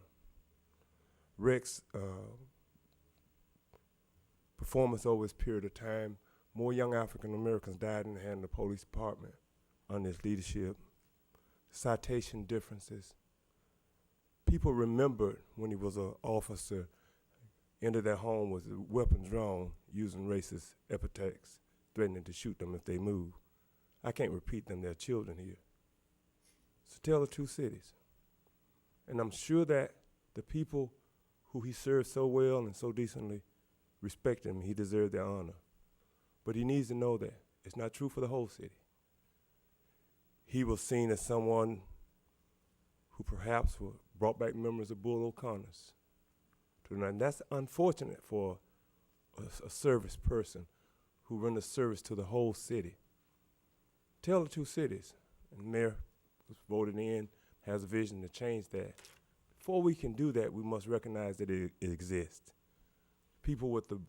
Rex performance over this period of time, more young African Americans died in the hand of the police department under his leadership. Citation differences. People remembered when he was an officer, entered their home with weapons drawn, using racist epithets, threatening to shoot them if they move. I can't repeat them, they're children here. It's a tale of two cities. And I'm sure that the people who he served so well and so decently respect him, he deserved their honor. But he needs to know that it's not true for the whole city. He was seen as someone who perhaps brought back memories of Bull O'Connor's. And that's unfortunate for a service person who renders service to the whole city. Tell the two cities, and the mayor was voted in, has a vision to change that. Before we can do that, we must recognize that it exists. People with the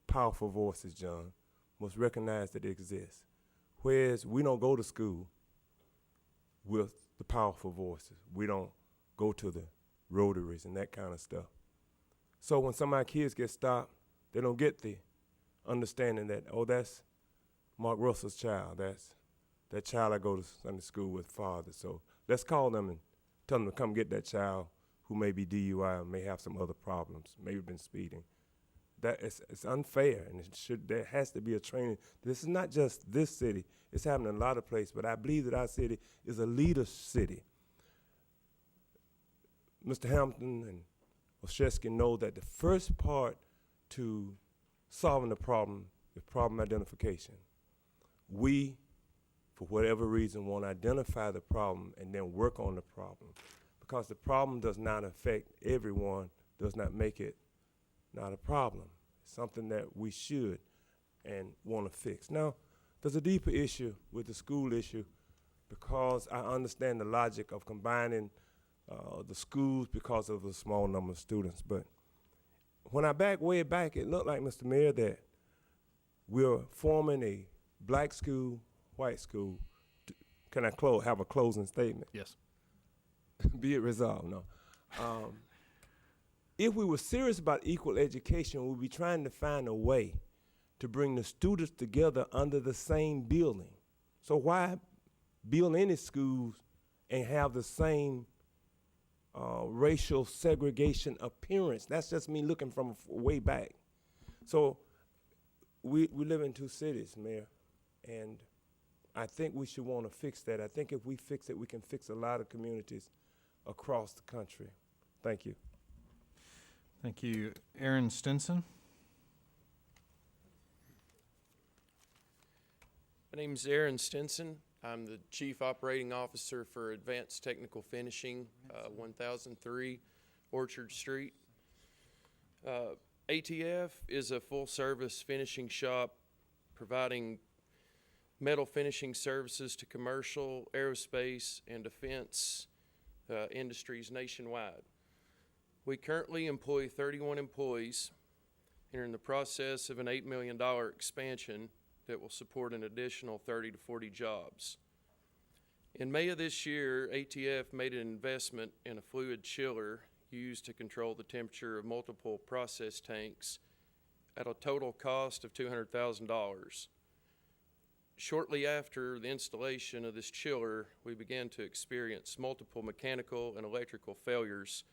powerful voices, John, must recognize that it exists. Whereas we don't go to school with the powerful voices. We don't go to the rotaries and that kind of stuff. So when some of our kids get stopped, they don't get the understanding that, oh, that's Mark Russell's child. That's that child I go to Sunday school with father. So let's call them and tell them to come get that child who may be DUI or may have some other problems, maybe been speeding. It's unfair, and there has to be a training. This is not just this city. It's happening in a lot of places, but I believe that our city is a leader city. Mr. Hampton and Oshesky know that the first part to solving the problem is problem identification. We, for whatever reason, want to identify the problem and then work on the problem. Because the problem does not affect everyone, does not make it not a problem. It's something that we should and want to fix. Now, there's a deeper issue with the school issue because I understand the logic of combining the schools because of the small number of students. But when I way back, it looked like, Mr. Mayor, that we're forming a black school, white school. Can I have a closing statement? Yes. Be it resolved, no. If we were serious about equal education, we'd be trying to find a way to bring the students together under the same building. So why build any schools and have the same racial segregation appearance? That's just me looking from way back. So we live in two cities, Mayor, and I think we should want to fix that. I think if we fix it, we can fix a lot of communities across the country. Thank you. Thank you. Aaron Stinson. My name is Aaron Stinson. I'm the Chief Operating Officer for Advanced Technical Finishing, 1003 Orchard Street. ATF is a full-service finishing shop providing metal finishing services to commercial, aerospace, and defense industries nationwide. We currently employ 31 employees and are in the process of an $8 million expansion that will support an additional 30 to 40 jobs. In May of this year, ATF made an investment in a fluid chiller used to control the temperature of multiple process tanks at a total cost of $200,000. Shortly after the installation of this chiller, we began to experience multiple mechanical and electrical failures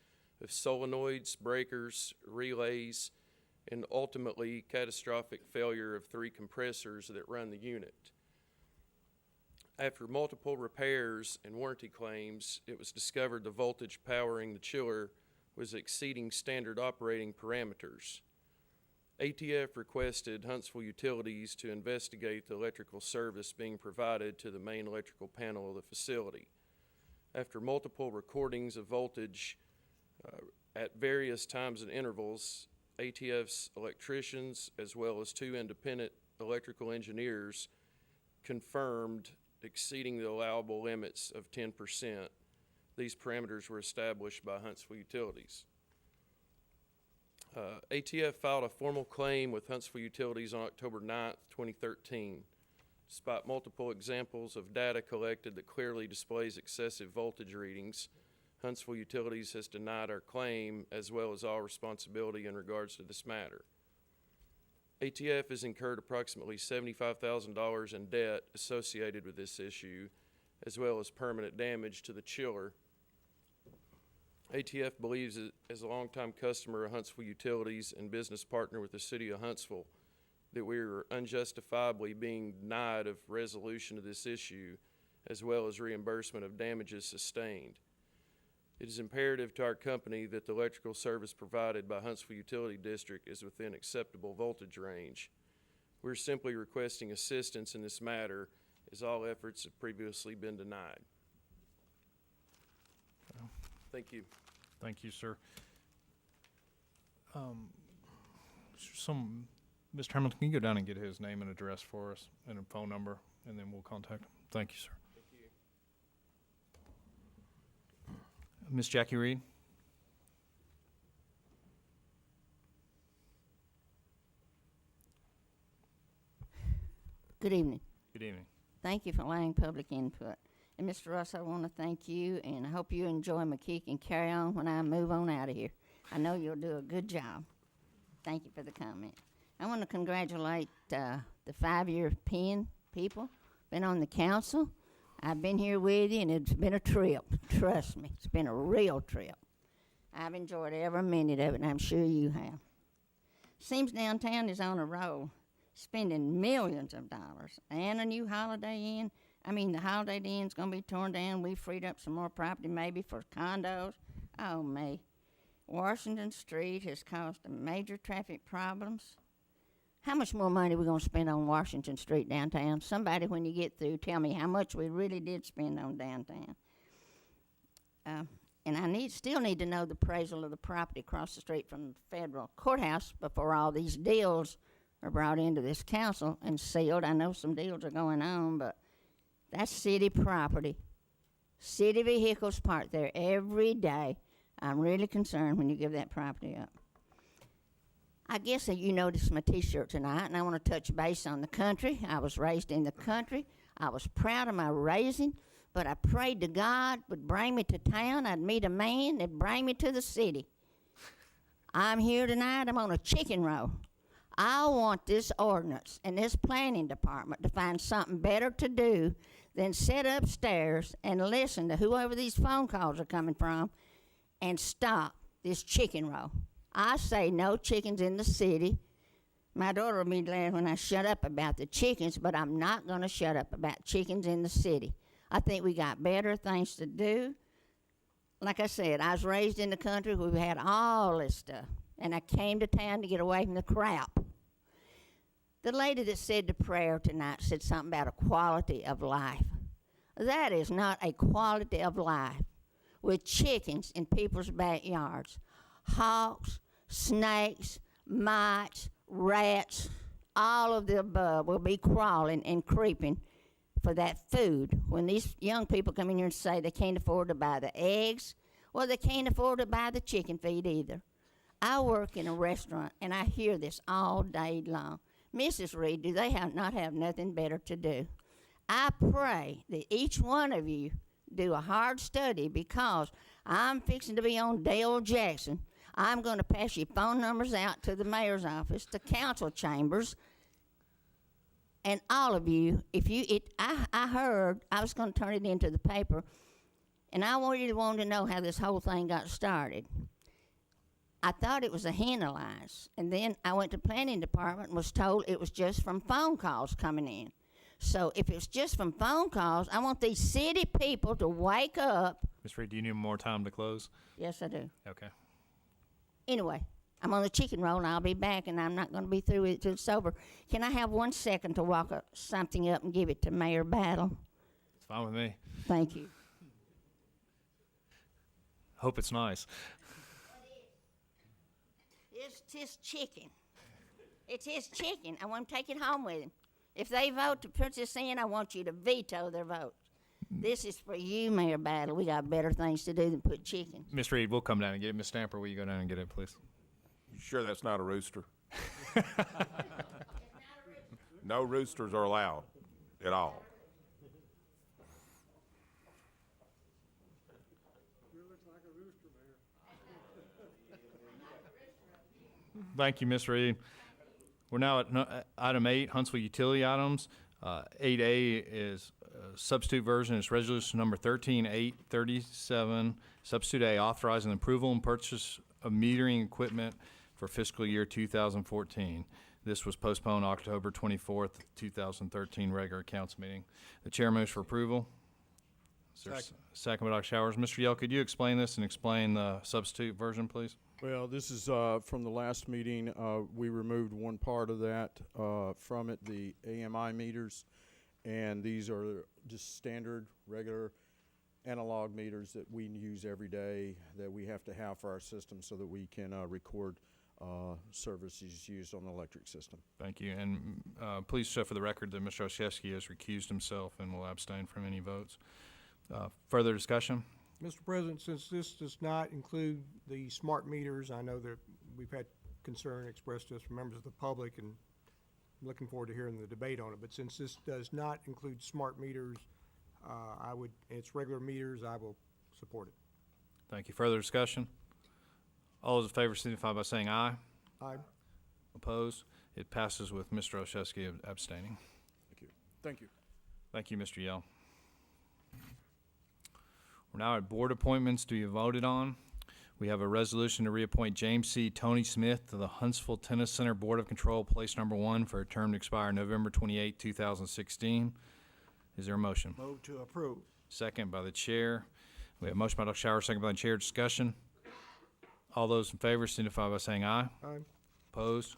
of solenoids, breakers, relays, and ultimately catastrophic failure of 3 compressors that run the unit. After multiple repairs and warranty claims, it was discovered the voltage powering the chiller was exceeding standard operating parameters. ATF requested Huntsville Utilities to investigate the electrical service being provided to the main electrical panel of the facility. After multiple recordings of voltage at various times and intervals, ATF's electricians, as well as 2 independent electrical engineers, confirmed exceeding the allowable limits of 10%. These parameters were established by Huntsville Utilities. ATF filed a formal claim with Huntsville Utilities on October 9th, 2013. Despite multiple examples of data collected that clearly displays excessive voltage readings, Huntsville Utilities has denied our claim as well as all responsibility in regards to this matter. ATF has incurred approximately $75,000 in debt associated with this issue, as well as permanent damage to the chiller. ATF believes that as a longtime customer of Huntsville Utilities and business partner with the City of Huntsville, that we are unjustifiably being denied of resolution of this issue, as well as reimbursement of damages sustained. It is imperative to our company that the electrical service provided by Huntsville Utility District is within acceptable voltage range. We're simply requesting assistance in this matter, as all efforts have previously been denied. Thank you. Thank you, sir. Mr. Hamilton, can you go down and get his name and address for us and a phone number, and then we'll contact him? Thank you, sir. Thank you. Ms. Jackie Reed? Good evening. Good evening. Thank you for allowing public input. And Mr. Russ, I want to thank you, and I hope you enjoy McKeek and carry on when I move on out of here. I know you'll do a good job. Thank you for the comment. I want to congratulate the 5-year pen people, been on the council. I've been here with you, and it's been a trip. Trust me, it's been a real trip. I've enjoyed every minute of it, and I'm sure you have. Seems downtown is on a roll, spending millions of dollars, and a new Holiday Inn. I mean, the Holiday Inn's going to be torn down. We freed up some more property maybe for condos. Oh, me. Washington Street has caused major traffic problems. How much more money are we going to spend on Washington Street downtown? Somebody, when you get through, tell me how much we really did spend on downtown. And I still need to know the appraisal of the property across the street from the federal courthouse before all these deals are brought into this council and sealed. I know some deals are going on, but that's city property. City vehicles parked there every day. I'm really concerned when you give that property up. I guess that you noticed my T-shirt tonight, and I want to touch base on the country. I was raised in the country. I was proud of my raising, but I prayed to God would bring me to town. I'd meet a man that'd bring me to the city. I'm here tonight. I'm on a chicken roll. I want this ordinance and this planning department to find something better to do than sit upstairs and listen to whoever these phone calls are coming from and stop this chicken roll. I say no chickens in the city. My daughter will be glad when I shut up about the chickens, but I'm not going to shut up about chickens in the city. I think we got better things to do. Like I said, I was raised in the country where we had all this stuff, and I came to town to get away from the crap. The lady that said the prayer tonight said something about a quality of life. That is not a quality of life with chickens in people's backyards. Hawks, snakes, mites, rats, all of the above will be crawling and creeping for that food. When these young people come in here and say they can't afford to buy the eggs, well, they can't afford to buy the chicken feed either. I work in a restaurant, and I hear this all day long. Mrs. Reed, do they not have nothing better to do? I pray that each one of you do a hard study, because I'm fixing to be on Dale Jackson. I'm going to pass your phone numbers out to the mayor's office, the council chambers, and all of you. I heard, I was going to turn it into the paper, and I wanted to know how this whole thing got started. I thought it was a analyze, and then I went to planning department and was told it was just from phone calls coming in. So if it's just from phone calls, I want these city people to wake up. Ms. Reed, do you need more time to close? Yes, I do. Okay. Anyway, I'm on the chicken roll, and I'll be back, and I'm not going to be through with it till it's over. Can I have 1 second to walk something up and give it to Mayor Battle? It's fine with me. Thank you. Hope it's nice. It's his chicken. It's his chicken. I want to take it home with him. If they vote to put this in, I want you to veto their vote. This is for you, Mayor Battle. We got better things to do than put chickens. Ms. Reed, we'll come down and get it. Ms. Stamper, will you go down and get it, please? You sure that's not a rooster? No roosters are allowed at all. Thank you, Ms. Reed. We're now at item 8, Huntsville Utility items. 8A is substitute version. It's resolution number 13837. Substitute A, authorizing the approval and purchase of metering equipment for fiscal year 2014. This was postponed October 24th, 2013 regular council meeting. The chair moves for approval. Second by Dr. Showers. Mr. Yell, could you explain this and explain the substitute version, please? Well, this is from the last meeting. We removed one part of that from it, the AMI meters, and these are just standard, regular analog meters that we use every day that we have to have for our system so that we can record services used on the electric system. Thank you. And please show for the record that Mr. Olszewski has recused himself and will abstain from any votes. Further discussion? Mr. President, since this does not include the smart meters, I know that we've had concern expressed to us from members of the public, and I'm looking forward to hearing the debate on it. But since this does not include smart meters, it's regular meters, I will support it. Thank you. Further discussion? All those in favor signify by saying aye. Aye. Opposed? It passes with Mr. Olszewski abstaining. Thank you. Thank you. Thank you, Mr. Yell. We're now at board appointments to be voted on. We have a resolution to reappoint James C. Tony Smith to the Huntsville Tennis Center Board of Control, place number 1, for a term to expire November 28, 2016. Is there a motion? Move to approve. Second by the chair. We have a motion by Dr. Shower, second by the chair. Discussion. All those in favor signify by saying aye. Aye. Opposed?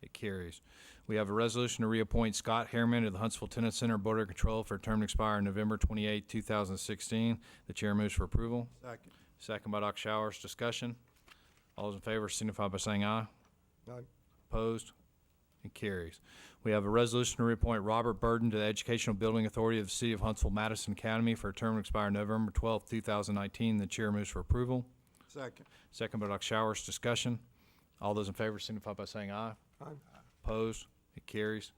It carries. We have a resolution to reappoint Scott Harriman to the Huntsville Tennis Center Board of Control for a term to expire November 28, 2016. The chair moves for approval. Second. Second by Dr. Showers. Discussion. All those in favor signify by saying aye. Aye. Opposed? It carries. We have a resolution to reappoint Robert Burden to the Educational Building Authority of the City of Huntsville Madison Academy for a term to expire November 12, 2019. The chair moves for approval. Second. Second by Dr. Showers. Discussion. All those in favor signify by saying aye. Aye. Opposed? It carries.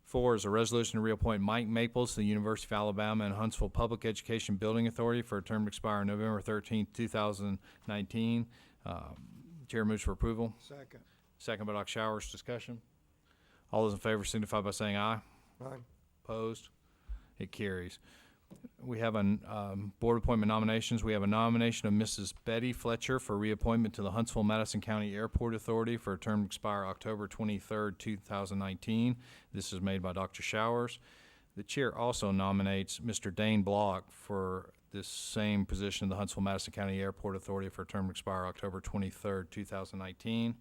4 is a resolution to reappoint Mike Maples to the University of Alabama and Huntsville Public Education Building Authority for a term to expire November 13, 2019. Chair moves for approval. Second. Second by Dr. Showers. Discussion. All those in favor signify by saying aye. Aye. Opposed? It carries. We have a board appointment nominations. We have a nomination of Mrs. Betty Fletcher for reappointment to the Huntsville Madison County Airport Authority for a term to expire October 23rd, 2019. This is made by Dr. Showers. The chair also nominates Mr. Dane Block for this same position in the Huntsville Madison County Airport Authority for a term to expire October 23rd, 2019.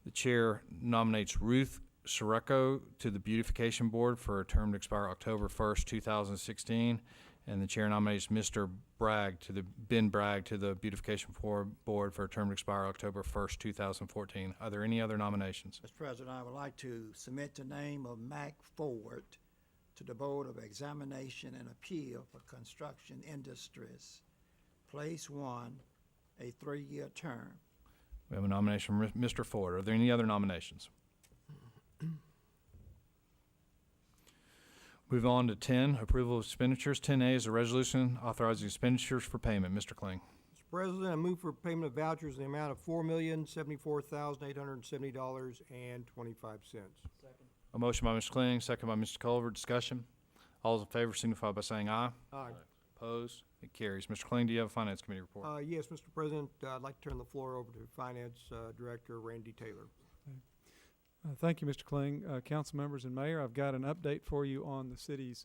The chair nominates Ruth Sirocco to the Beautification Board for a term to expire October 1st, 2016. And the chair nominates Mr. Ben Bragg to the Beautification Board for a term to expire October 1st, 2014. Are there any other nominations? Mr. President, I would like to submit the name of Mac Ford to the Board of Examination and Appeal for Construction Industries, Place 1, a 3-year term. We have a nomination from Mr. Ford. Are there any other nominations? Move on to 10, approval of expenditures. 10A is a resolution authorizing expenditures for payment. Mr. Kling. Mr. President, I move for payment of vouchers in the amount of $4,074,870.25. A motion by Mr. Kling, second by Mr. Culver. Discussion. All those in favor signify by saying aye. Aye. Opposed? It carries. Mr. Kling, do you have a Finance Committee report? Yes, Mr. President, I'd like to turn the floor over to Finance Director Randy Taylor. Thank you, Mr. Kling. Council members and Mayor, I've got an update for you on the city's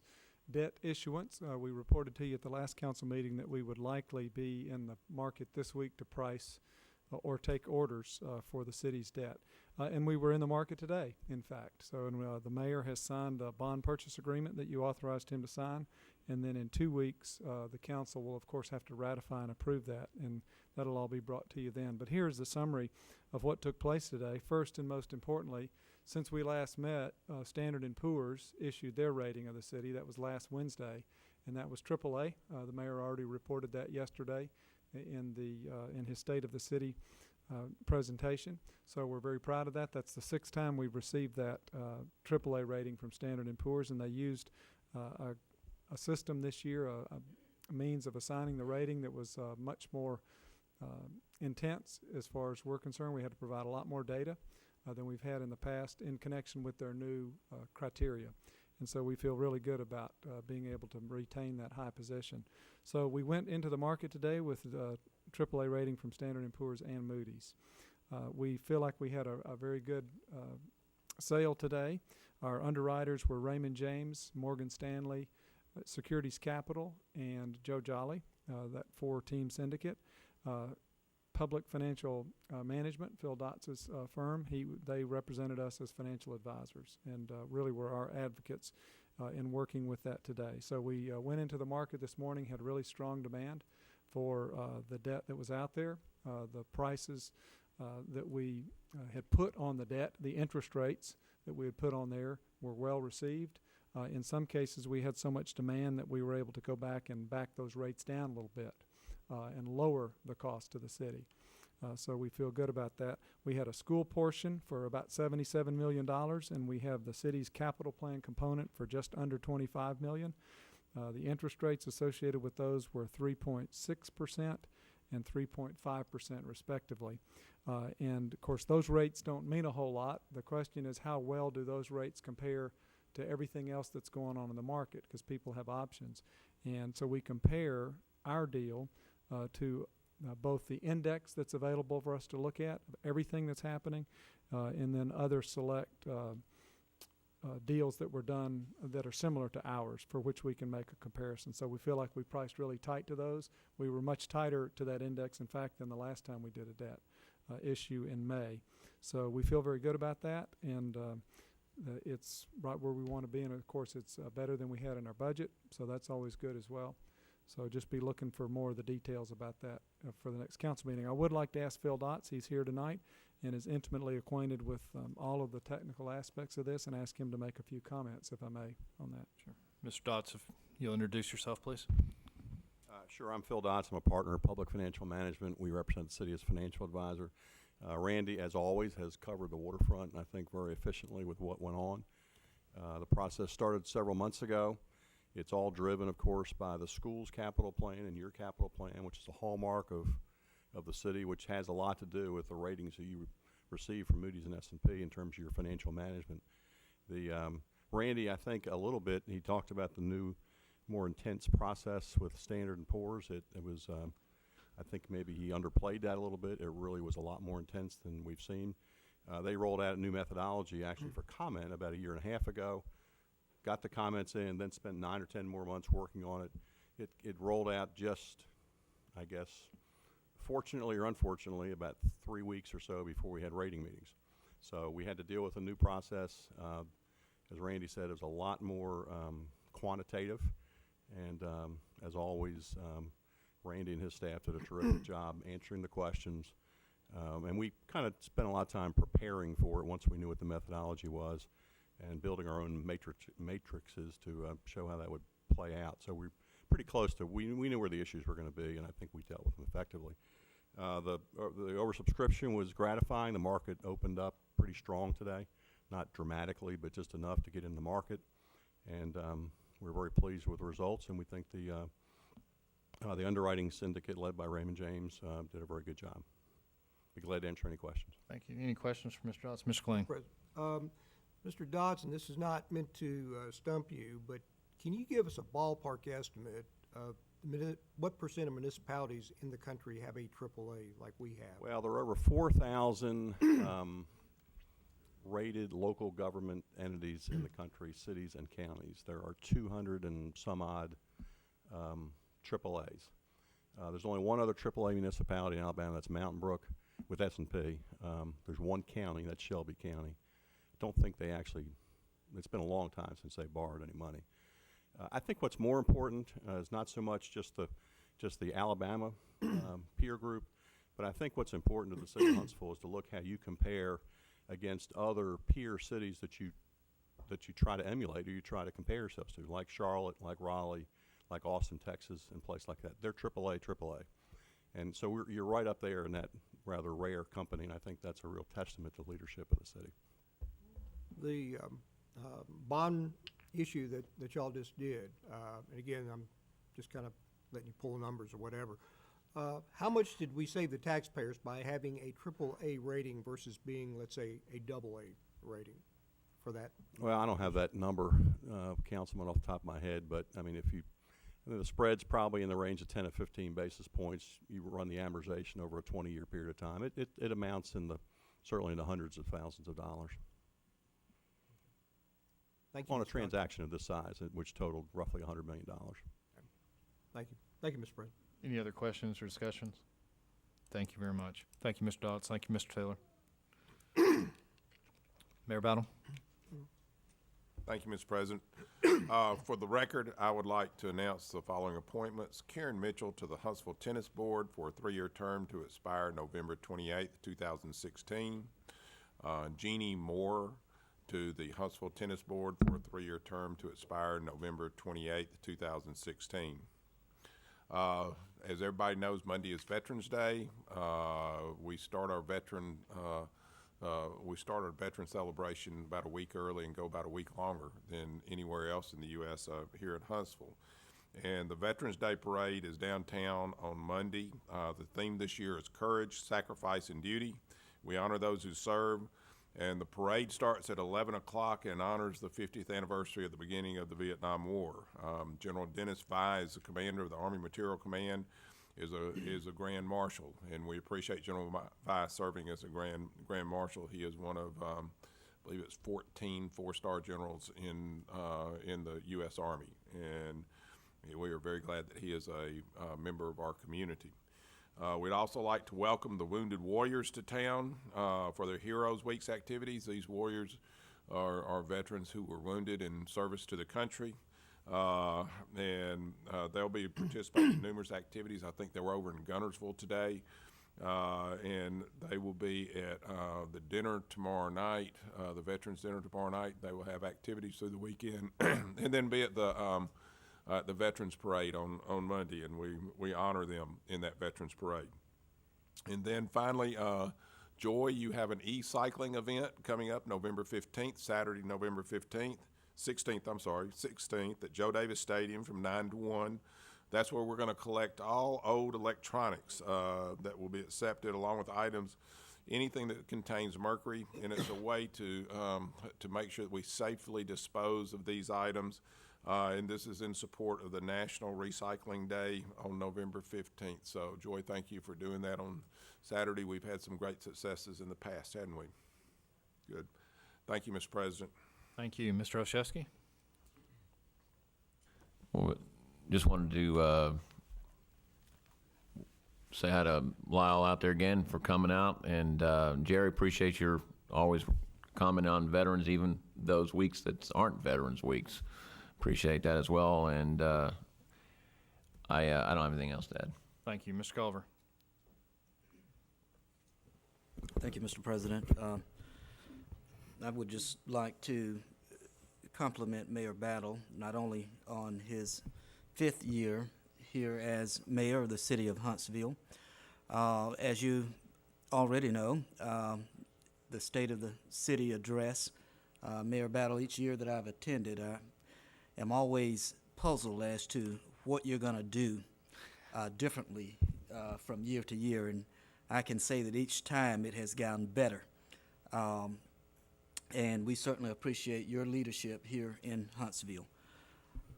debt issuance. We reported to you at the last council meeting that we would likely be in the market this week to price or take orders for the city's debt. And we were in the market today, in fact. So the mayor has signed a bond purchase agreement that you authorized him to sign. And then in 2 weeks, the council will, of course, have to ratify and approve that. And that'll all be brought to you then. But here's the summary of what took place today. First and most importantly, since we last met, Standard & Poor's issued their rating of the city. That was last Wednesday, and that was AAA. The mayor already reported that yesterday in his State of the City presentation. So we're very proud of that. That's the 6th time we've received that AAA rating from Standard & Poor's, and they used a system this year, a means of assigning the rating that was much more intense as far as we're concerned. We had to provide a lot more data than we've had in the past in connection with their new criteria. And so we feel really good about being able to retain that high position. So we went into the market today with a AAA rating from Standard & Poor's and Moody's. We feel like we had a very good sale today. Our underwriters were Raymond James, Morgan Stanley, Securities Capital, and Joe Jolly, that 4-team syndicate. Public Financial Management, Phil Dotz's firm, they represented us as financial advisors and really were our advocates in working with that today. So we went into the market this morning, had really strong demand for the debt that was out there. The prices that we had put on the debt, the interest rates that we had put on there were well received. In some cases, we had so much demand that we were able to go back and back those rates down a little bit and lower the cost to the city. So we feel good about that. We had a school portion for about $77 million, and we have the city's capital plan component for just under $25 million. The interest rates associated with those were 3.6% and 3.5% respectively. And of course, those rates don't mean a whole lot. The question is, how well do those rates compare to everything else that's going on in the market because people have options. And so we compare our deal to both the index that's available for us to look at, everything that's happening, and then other select deals that were done that are similar to ours for which we can make a comparison. So we feel like we priced really tight to those. We were much tighter to that index, in fact, than the last time we did a debt issue in May. So we feel very good about that, and it's right where we want to be, and of course it's better than we had in our budget, so that's always good as well. So just be looking for more of the details about that for the next council meeting. I would like to ask Phil Dotz, he's here tonight and is intimately acquainted with all of the technical aspects of this, and ask him to make a few comments, if I may, on that. Sure. Mr. Dotz, if you'll introduce yourself, please. Sure, I'm Phil Dotz. I'm a partner in public financial management. We represent the city as financial advisor. Randy, as always, has covered the waterfront, and I think very efficiently with what went on. The process started several months ago. It's all driven, of course, by the school's capital plan and your capital plan, which is a hallmark of the city, which has a lot to do with the ratings that you receive from Moody's and S&P in terms of your financial management. Randy, I think a little bit, he talked about the new, more intense process with Standard & Poor's. It was, I think maybe he underplayed that a little bit. It really was a lot more intense than we've seen. They rolled out a new methodology actually for comment about a year and a half ago. Got the comments in, then spent 9 or 10 more months working on it. It rolled out just, I guess, fortunately or unfortunately, about 3 weeks or so before we had rating meetings. So we had to deal with a new process. As Randy said, it was a lot more quantitative. And as always, Randy and his staff did a terrific job answering the questions. And we kind of spent a lot of time preparing for it once we knew what the methodology was, and building our own matrices to show how that would play out. So we're pretty close to, we knew where the issues were going to be, and I think we dealt with them effectively. The oversubscription was gratifying. The market opened up pretty strong today, not dramatically, but just enough to get in the market. And we're very pleased with the results, and we think the underwriting syndicate led by Raymond James did a very good job. Be glad to answer any questions. Thank you. Any questions for Mr. Dotz? Mr. Kling. Mr. Dodson, this is not meant to stump you, but can you give us a ballpark estimate of what percent of municipalities in the country have a AAA like we have? Well, there are over 4,000 rated local government entities in the country, cities and counties. There are 200 and some odd AAAs. There's only one other AAA municipality in Alabama, that's Mountain Brook with S&P. There's one county, that's Shelby County. Don't think they actually, it's been a long time since they borrowed any money. I think what's more important is not so much just the Alabama peer group, but I think what's important to the city of Huntsville is to look how you compare against other peer cities that you try to emulate or you try to compare yourselves to, like Charlotte, like Raleigh, like Austin, Texas, and places like that. They're AAA. And so you're right up there in that rather rare company, and I think that's a real testament to leadership of the city. The bond issue that y'all just did, and again, I'm just kind of letting you pull numbers or whatever. How much did we save the taxpayers by having a AAA rating versus being, let's say, a AA rating for that? Well, I don't have that number, Councilman, off the top of my head, but I mean, the spread's probably in the range of 10 to 15 basis points. You run the amortization over a 20-year period of time. It amounts certainly in the hundreds of thousands of dollars. Thank you, on a Mr. transaction of this size, which totaled roughly $100 million. Thank you. Thank you, Mr. President. Any other questions or discussions? Thank you very much. Thank you, Mr. Dotz. Thank you, Mr. Taylor. Mayor Battle. Thank you, Mr. President. For the record, I would like to announce the following appointments. Karen Mitchell to the Huntsville Tennis Board for a 3-year term to expire November 28th, 2016. Jeannie Moore to the Huntsville Tennis Board for a 3-year term to expire November 28th, 2016. As everybody knows, Monday is Veterans Day. We start our veteran celebration about a week early and go about a week longer than anywhere else in the U.S. Here at Huntsville. And the Veterans Day Parade is downtown on Monday. The theme this year is Courage, Sacrifice, and Duty. We honor those who serve And the parade starts at 11 o'clock and honors the 50th anniversary of the beginning of the Vietnam War. General Dennis Vi is the commander of the Army Material Command, is a Grand Marshal, and we appreciate General Vi serving as a Grand Marshal. He is one of, I believe it's 14 four-star generals in the U.S. Army, and we are very glad that he is a member of our community. We'd also like to welcome the Wounded Warriors to town for their Heroes Week's activities. These warriors are veterans who were wounded in service to the country, and they'll be participating in numerous activities. I think they were over in Guntersville today, and they will be at the dinner tomorrow night, the Veterans Dinner tomorrow night. They will have activities through the weekend, and then be at the Veterans Parade on Monday, and we honor them in that Veterans Parade. And then finally, Joy, you have an e-cycling event coming up November 15th, Saturday, November 16th at Joe Davis Stadium from 9 to 1. That's where we're going to collect all old electronics that will be accepted, along with items, anything that contains mercury, and it's a way to make sure that we safely dispose of these items. And this is in support of the National Recycling Day on November 15th. So, Joy, thank you for doing that on Saturday. We've had some great successes in the past, hadn't we? Good. Thank you, Mr. President. Thank you. Mr. Olszewski? Well, just wanted to say hi to Lyle out there again for coming out. And Jerry, appreciate your always commenting on veterans, even those weeks that aren't Veterans Weeks. Appreciate that as well, and I don't have anything else to add. Thank you. Mr. Culver? Thank you, Mr. President. I would just like to compliment Mayor Battle, not only on his 5th year here as mayor of the city of Huntsville. As you already know, the State of the City address, Mayor Battle, each year that I've attended, I'm always puzzled as to what you're going to do differently from year to year, and I can say that each time it has gotten better. And we certainly appreciate your leadership here in Huntsville.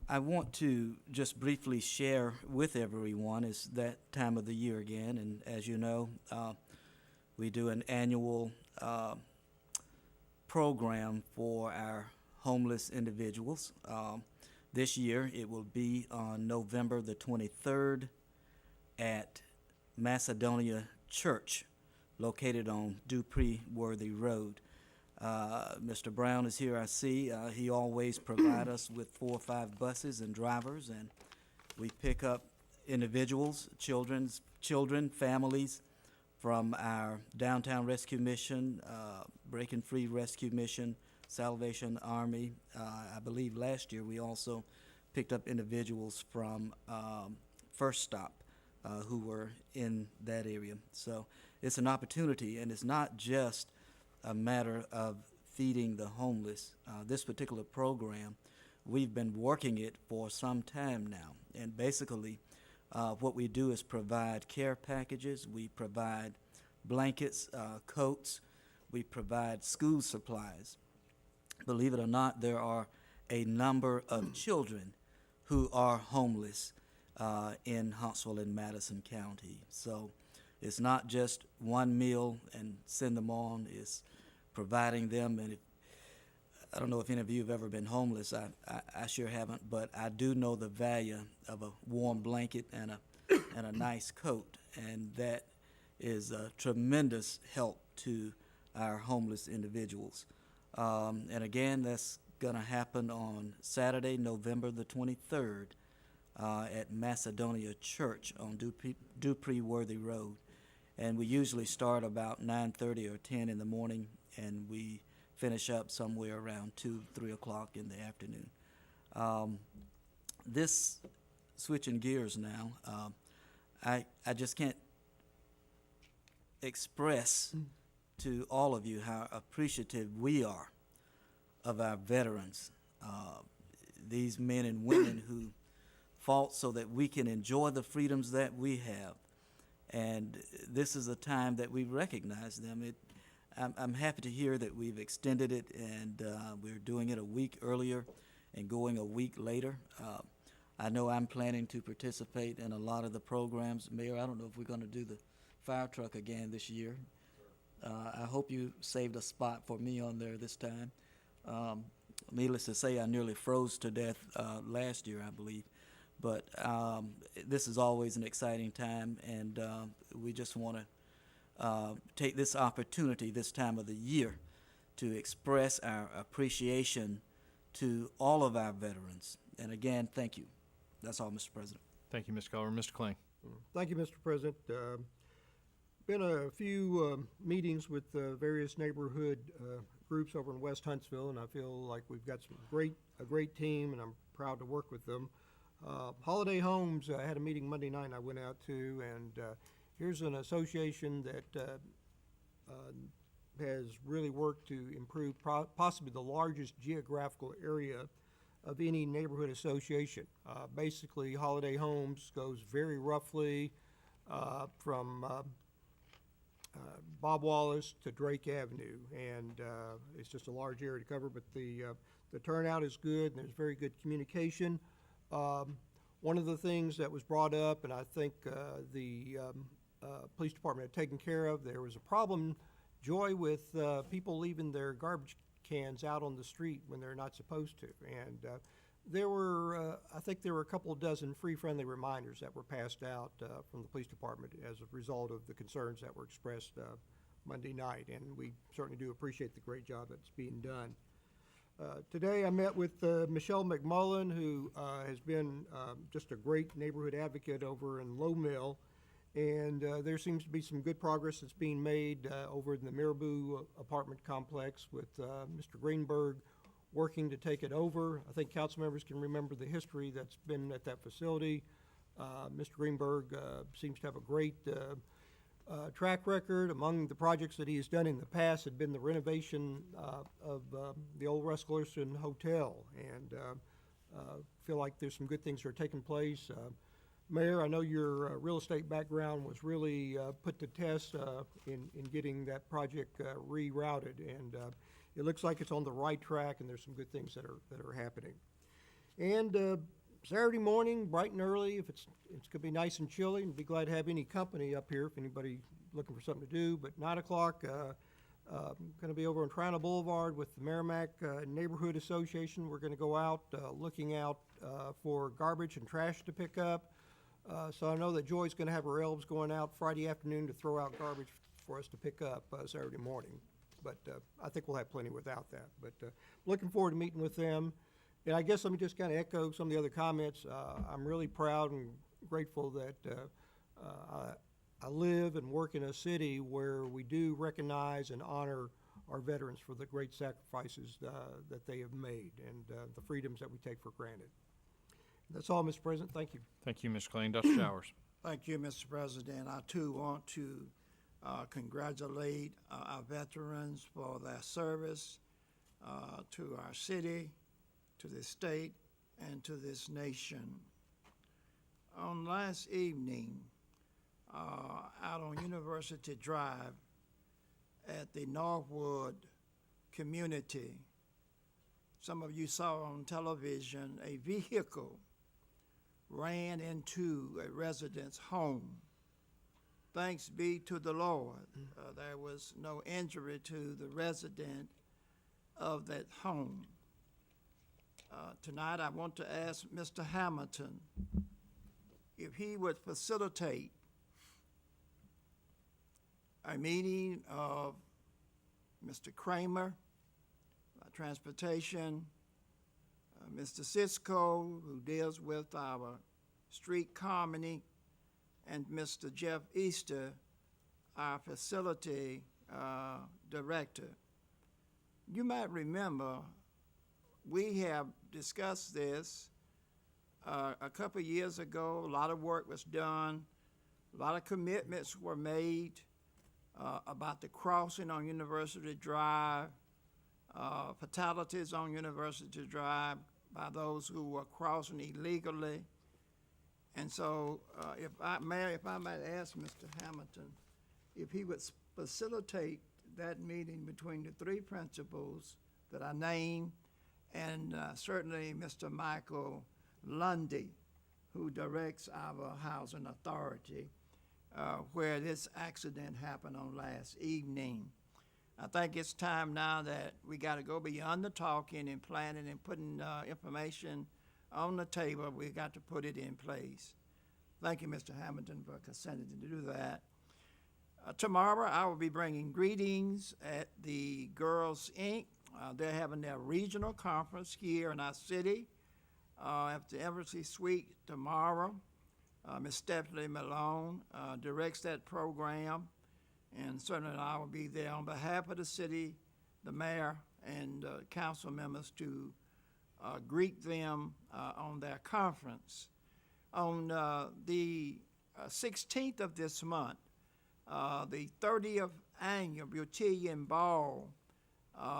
I want to just briefly share with everyone, it's that time of the year again, and as you know, we do an annual program for our homeless individuals. This year it will be on November the 23rd at Macedonia Church, located on Dupree Worthy Road. Mr. Brown is here, I see. He always provides us with 4 or 5 buses and drivers, and we pick up individuals, children, families from our Downtown Rescue Mission, Breaking Free Rescue Mission, Salvation Army. I believe last year we also picked up individuals from First Stop who were in that area. So it's an opportunity, and it's not just a matter of feeding the homeless. This particular program, we've been working it for some time now, and basically what we do is provide care packages, we provide blankets, coats, we provide school supplies. Believe it or not, there are a number of children who are homeless in Huntsville and Madison County. So it's not just one meal and send them on, it's providing them. And I don't know if any of you have ever been homeless. I sure haven't, but I do know the value of a warm blanket and a nice coat, and that is a tremendous help to our homeless individuals. And again, that's going to happen on Saturday, November the 23rd at Macedonia Church on Dupree Worthy Road. And we usually start about 9:30 or 10 in the morning, and we finish up somewhere around 2, 3 o'clock in the afternoon. This, switching gears now, I just can't express to all of you how appreciative we are of our veterans, these men and women who fought so that we can enjoy the freedoms that we have. And this is a time that we recognize them. I'm happy to hear that we've extended it, and we're doing it a week earlier and going a week later. I know I'm planning to participate in a lot of the programs. Mayor, I don't know if we're going to do the fire truck again this year. I hope you saved a spot for me on there this time. Needless to say, I nearly froze to death last year, I believe. But this is always an exciting time, and we just want to take this opportunity this time of the year to express our appreciation to all of our veterans. And again, thank you. That's all, Mr. President. Thank you, Mr. Culver. Mr. Kling. Thank you, Mr. President. Been a few meetings with various neighborhood groups over in West Huntsville, and I feel like we've got a great team, and I'm proud to work with them. Holiday Homes, I had a meeting Monday night I went out to, and here's an association that has really worked to improve possibly the largest geographical area of any neighborhood association. Basically, Holiday Homes goes very roughly from Bob Wallace to Drake Avenue, and it's just a large area to cover, but the turnout is good, and there's very good communication. One of the things that was brought up, and I think the police department had taken care of, there was a problem, Joy, with people leaving their garbage cans out on the street when they're not supposed to. And there were, I think there were a couple of dozen free friendly reminders that were passed out from the police department as a result of the concerns that were expressed Monday night. And we certainly do appreciate the great job that's being done. Today I met with Michelle McMullen, who has been just a great neighborhood advocate over in Low Mill. And there seems to be some good progress that's being made over in the Mirabeau apartment complex with Mr. Greenberg working to take it over. I think council members can remember the history that's been at that facility. Mr. Greenberg seems to have a great track record. Among the projects that he has done in the past had been the renovation of the old Russ Glerson Hotel, and feel like there's some good things that are taking place. Mayor, I know your real estate background was really put to test in getting that project rerouted, and it looks like it's on the right track, and there's some good things that are happening. And Saturday morning, bright and early, if it's gonna be nice and chilly, and be glad to have any company up here if anybody looking for something to do. But 9 o'clock, gonna be over on Triana Boulevard with the Merrimack Neighborhood Association. We're gonna go out looking out for garbage and trash to pick up. So I know that Joy's going to have her elves going out Friday afternoon to throw out garbage for us to pick up Saturday morning. But I think we'll have plenty without that. But looking forward to meeting with them. And I guess let me just kind of echo some of the other comments. I'm really proud and grateful that I live and work in a city where we do recognize and honor our veterans for the great sacrifices that they have made and the freedoms that we take for granted. That's all, Mr. President. Thank you. Thank you, Mr. Kling. Dr. Showers. Thank you, Mr. President. I too want to congratulate our veterans for their service to our city, to this state, and to this nation. On last evening, out on University Drive at the Northwood community, some of you saw on television a vehicle ran into a resident's home. Thanks be to the Lord, there was no injury to the resident of that home. Tonight I want to ask Mr. Hamilton if he would facilitate a meeting of Mr. Kramer, Transportation, Mr. Cisco, who deals with our street comedy, and Mr. Jeff Easter, our facility director. You might remember we have discussed this a couple of years ago. A lot of work was done. A lot of commitments were made about the crossing on University Drive, fatalities on University Drive by those who were crossing illegally. And so if I might ask Mr. Hamilton if he would facilitate that meeting between the three principals that I named, and certainly Mr. Michael Lundy, who directs our housing authority, where this accident happened on last evening. I think it's time now that we got to go beyond the talking and planning and putting information on the table. We got to put it in place. Thank you, Mr. Hamilton, for consenting to do that. Tomorrow, I will be bringing greetings at the Girls Inc. They're having their regional conference here in our city at the Embassy Suite tomorrow. Ms. Stephanie Malone directs that program, and certainly I will be there on behalf of the city, the mayor, and council members to greet them on their conference. On the 16th of this month, the 30th annual Beautillion Ball,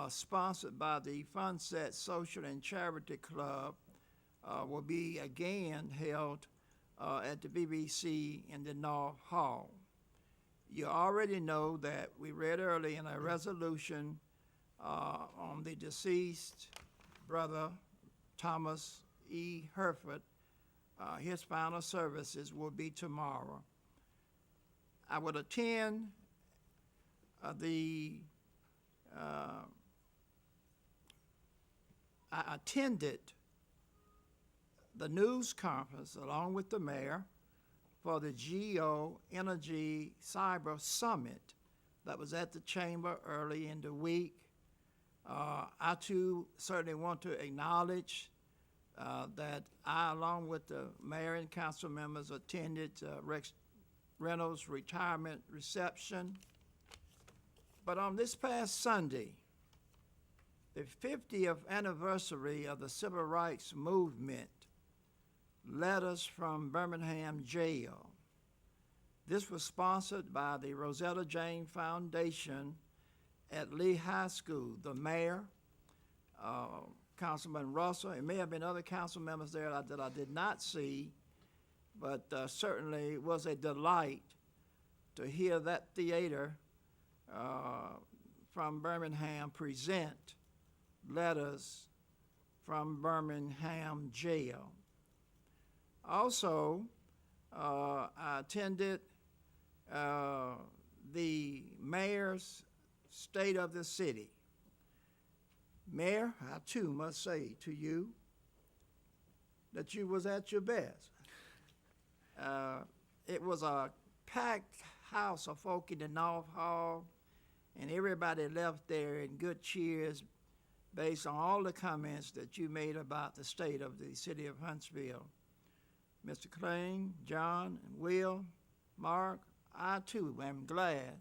sponsored by the Funset Social and Charity Club, will be again held at the BBC in the North Hall. You already know that we read early in a resolution on the deceased brother, Thomas E. Herford. His final services will be tomorrow. I would attend I attended the news conference along with the mayor for the Geo Energy Cyber Summit that was at the chamber early in the week. I too certainly want to acknowledge that I, along with the mayor and council members, attended Rex Reynolds' retirement reception. But on this past Sunday, the 50th anniversary of the Civil Rights Movement, Letters from Birmingham Jail. This was sponsored by the Rosetta Jane Foundation at Lee High School. The mayor, Councilman Russell, it may have been other council members there that I did not see, but certainly it was a delight to hear that theater from Birmingham present Letters from Birmingham Jail. Also, I attended the mayor's State of the City. Mayor, I too must say to you that you was at your best. It was a packed house of folk in the North Hall, and everybody left there in good cheers based on all the comments that you made about the state of the city of Huntsville. Mr. Kling, John, and Will, Mark, I too am glad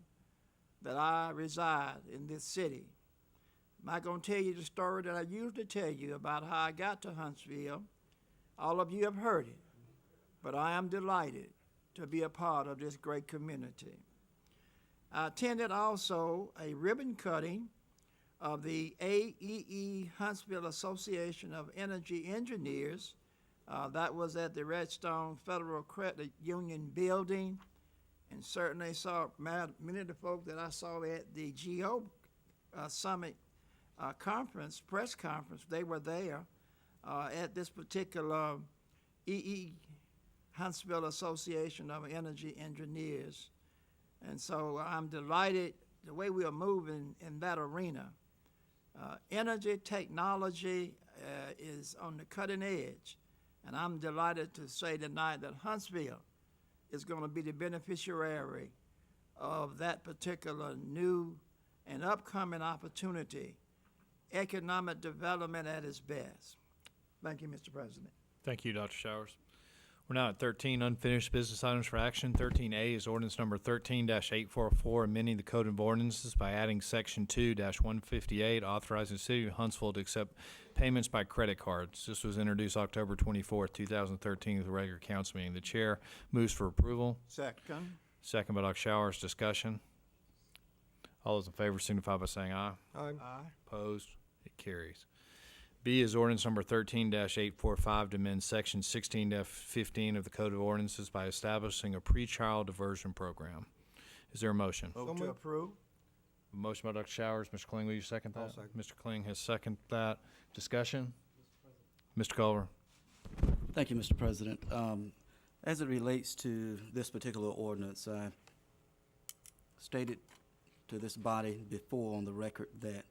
that I reside in this city. I'm not going to tell you the story that I usually tell you about how I got to Huntsville. All of you have heard it, but I am delighted to be a part of this great community. I attended also a ribbon cutting of the AEE Huntsville Association of Energy Engineers. That was at the Redstone Federal Credit Union building, and certainly saw many of the folk that I saw at the GEO Summit conference, press conference. They were there at this particular Huntsville Association of Energy Engineers. And so I'm delighted the way we are moving in that arena. Energy technology is on the cutting edge. And I'm delighted to say tonight that Huntsville is going to be the beneficiary of that particular new and upcoming opportunity, economic development at its best. Thank you, Mr. President. Thank you, Dr. Showers. We're now at 13, unfinished business items for action. 13A is ordinance number 13-844, amending the Code of Ordinances by adding Section 2-158, authorizing the City of Huntsville to accept payments by credit cards. This was introduced October 24th, 2013, with a regular council meeting. The chair moves for approval. Second. Second by Dr. Showers. Discussion. All those in favor signify by saying aye. Aye. Opposed? It carries. B is ordinance number 13-845 to amend section 16-15 of the Code of Ordinances by establishing a pretrial diversion program. Is there a motion? Vote to approve. Motion by Dr. Showers. Mr. Kling, will you second that? I'll second. Mr. Kling has seconded that. Discussion? Mr. Culver. Thank you, Mr. President. As it relates to this particular ordinance, I stated to this body before on the record that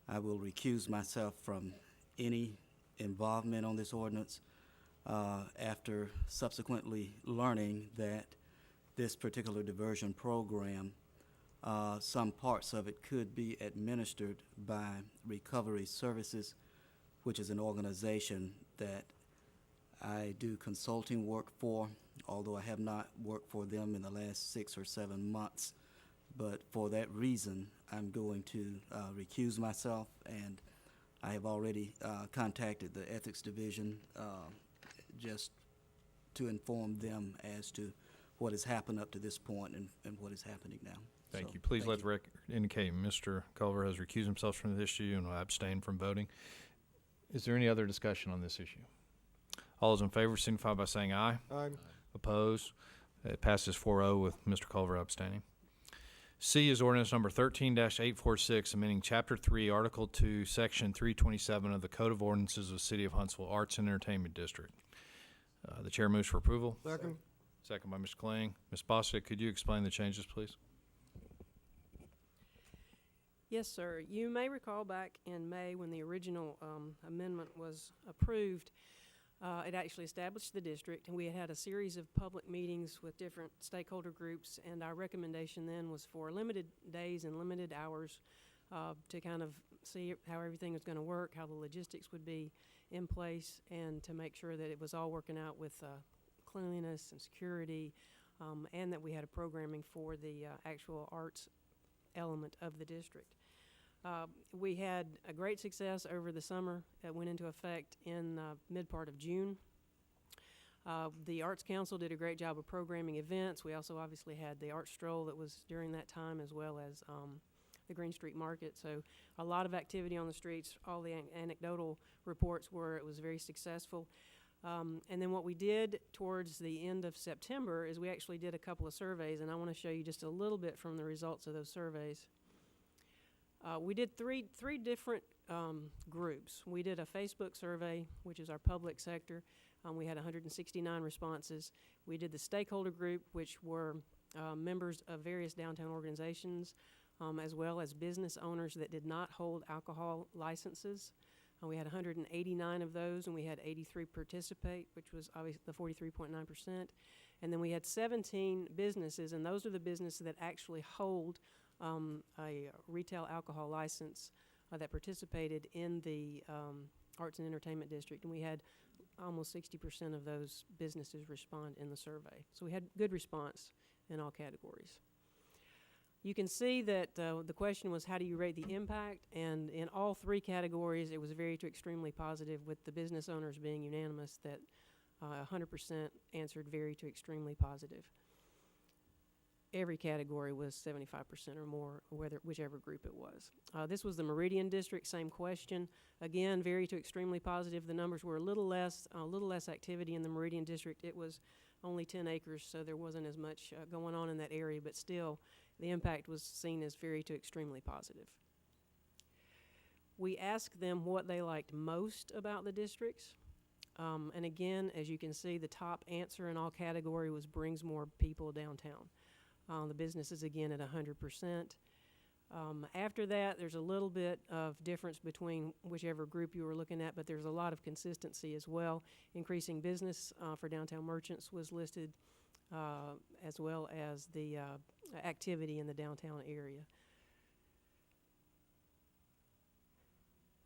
I will recuse myself from any involvement on this ordinance after subsequently learning that this particular diversion program, some parts of it could be administered by Recovery Services, which is an organization that I do consulting work for, although I have not worked for them in the last 6 or 7 months. But for that reason, I'm going to recuse myself, and I have already contacted the Ethics Division just to inform them as to what has happened up to this point and what is happening now. Thank So, you. Please thank let you. the record indicate Mr. Culver has recused himself from this issue and will abstain from voting. Is there any other discussion on this issue? All those in favor signify by saying aye. Aye. Opposed? It passes 4-0 with Mr. Culver abstaining. C is ordinance number 13-846, amending Chapter 3, Article 2, Section 327 of the Code of Ordinances of the City of Huntsville Arts and Entertainment District. The chair moves for approval. Second. Second by Mr. Kling. Ms. Bostic, could you explain the changes, please? Yes, sir. You may recall back in May when the original amendment was approved, it actually established the district, and we had a series of public meetings with different stakeholder groups, and our recommendation then was for limited days and limited hours to kind of see how everything was going to work, how the logistics would be in place, and to make sure that it was all working out with cleanliness and security, and that we had a programming for the actual arts element of the district. We had a great success over the summer that went into effect in mid-part of June. The Arts Council did a great job of programming events. We also obviously had the art stroll that was during that time, as well as the Green Street Market. So a lot of activity on the streets. All the anecdotal reports were it was very successful. And then what we did towards the end of September is we actually did a couple of surveys, and I want to show you just a little bit from the results of those surveys. We did three different groups. We did a Facebook survey, which is our public sector. We had 169 responses. We did the stakeholder group, which were members of various downtown organizations, as well as business owners that did not hold alcohol licenses. We had 189 of those, and we had 83 participate, which was obviously the 43.9%. And then we had 17 businesses, and those are the businesses that actually hold a retail alcohol license that participated in the Arts and Entertainment District. And we had almost 60% of those businesses respond in the survey. So we had good response in all categories. You can see that the question was, how do you rate the impact? And in all three categories, it was very to extremely positive, with the business owners being unanimous that 100% answered very to extremely positive. Every category was 75% or more, whichever group it was. This was the Meridian District, same question. Again, very to extremely positive. The numbers were a little less activity in the Meridian District. It was only 10 acres, so there wasn't as much going on in that area, but still, the impact was seen as very to extremely positive. We asked them what they liked most about the districts. And again, as you can see, the top answer in all category was brings more people downtown. The business is again at 100%. After that, there's a little bit of difference between whichever group you were looking at, but there's a lot of consistency as well. Increasing business for downtown merchants was listed, as well as the activity in the downtown area.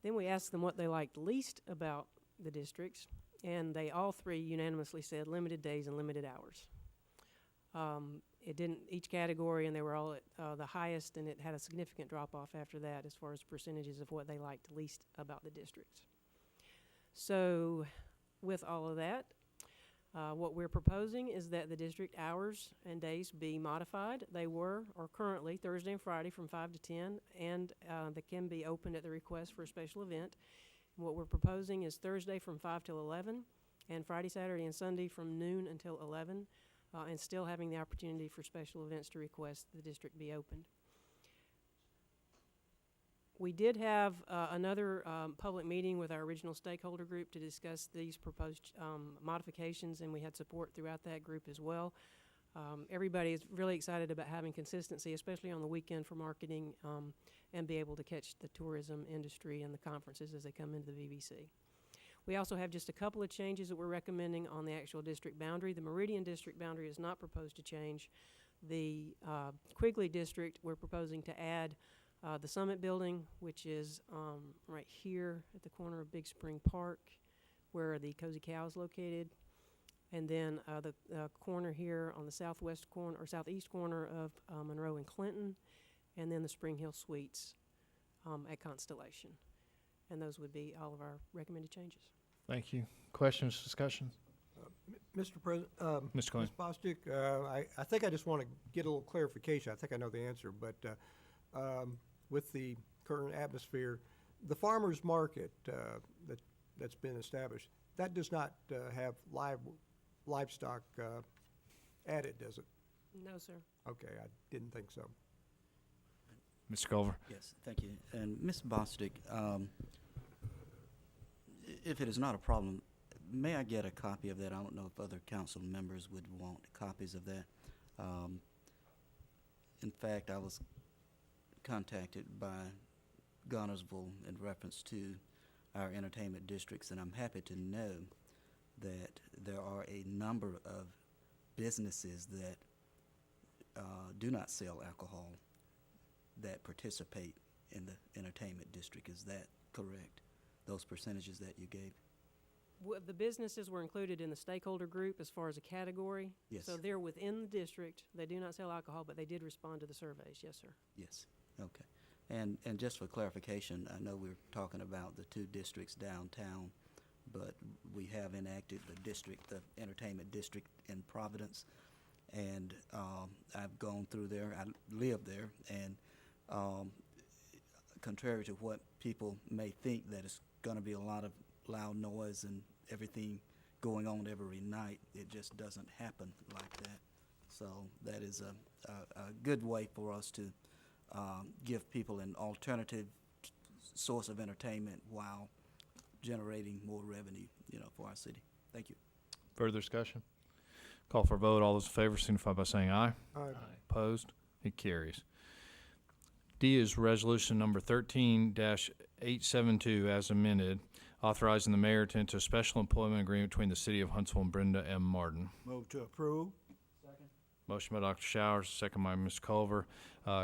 Then we asked them what they liked least about the districts, and they all three unanimously said limited days and limited hours. It didn't, each category, and they were all at the highest, and it had a significant drop-off after that as far as percentages of what they liked least about the districts. So with all of that, what we're proposing is that the district hours and days be modified. They were, or currently, Thursday and Friday from 5 to 10, and they can be opened at the request for a special event. What we're proposing is Thursday from 5 till 11, and Friday, Saturday, and Sunday from noon until 11. And still having the opportunity for special events to request the district be opened. We did have another public meeting with our original stakeholder group to discuss these proposed modifications, and we had support throughout that group as well. Everybody is really excited about having consistency, especially on the weekend for marketing, and be able to catch the tourism industry and the conferences as they come into the VBC. We also have just a couple of changes that we're recommending on the actual district boundary. The Meridian district boundary is not proposed to change. The Quigley district, we're proposing to add the Summit Building, which is right here at the corner of Big Spring Park, where the Cozy Cow is located. And then the corner here on the southwest corner or southeast corner of Monroe and Clinton, and then the Spring Hill Suites at Constellation. And those would be all of our recommended changes. Thank you. Questions, discussions? Mr. President, Mr. Kling. Ms. Bostic, I think I just want to get a little clarification. I think I know the answer, but with the current atmosphere, the farmers market that's been established, that does not have livestock added, does it? No, sir. Okay, I didn't think so. Mr. Culver. Yes, thank you. And Ms. Bostic, if it is not a problem, may I get a copy of that? I don't know if other council members would want copies of that. In fact, I was contacted by Gunnersville in reference to our entertainment districts, and I'm happy to know that there are a number of businesses that do not sell alcohol that participate in the entertainment district. Is that correct? Those percentages that you gave? The businesses were included in the stakeholder group as far as a category. Yes. So they're within the district. They do not sell alcohol, but they did respond to the surveys. Yes, sir. Yes. Okay. And just for clarification, I know we're talking about the two districts downtown, but we have enacted the entertainment district in Providence, and I've gone through there. I live there, and contrary to what people may think, that it's going to be a lot of loud noise and everything going on every night, it just doesn't happen like that. So that is a good way for us to give people an alternative source of entertainment while generating more revenue, for our city. Thank you. Further discussion? Call for a vote. All those in favor signify by saying aye. Aye. Opposed? It carries. D is resolution number 13-872 as amended, authorizing the mayor to enter a special employment agreement between the city of Huntsville and Brenda M. Martin. Move to approve. Motion by Dr. Showers, second by Ms. Culver.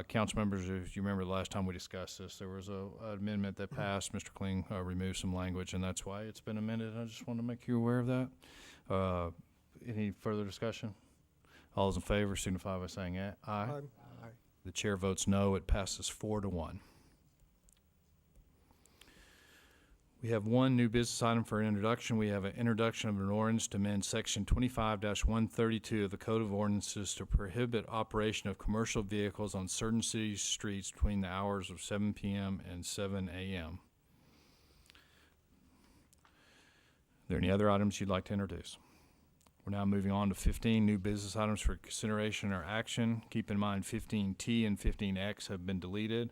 Council members, if you remember the last time we discussed this, there was an amendment that passed. Mr. Kling removed some language, and that's why it's been amended. I just want to make you aware of that. Any further discussion? All those in favor signify by saying aye. Aye. The chair votes no. It passes 4-1. We have one new business item for introduction. We have an introduction of an ordinance to amend Section 25-132 of the Code of Ordinances to prohibit operation of commercial vehicles on certain city streets between the hours of 7 p.m. and 7 a.m. Are there any other items you'd like to introduce? We're now moving on to 15 new business items for consideration or action. Keep in mind 15T and 15X have been deleted.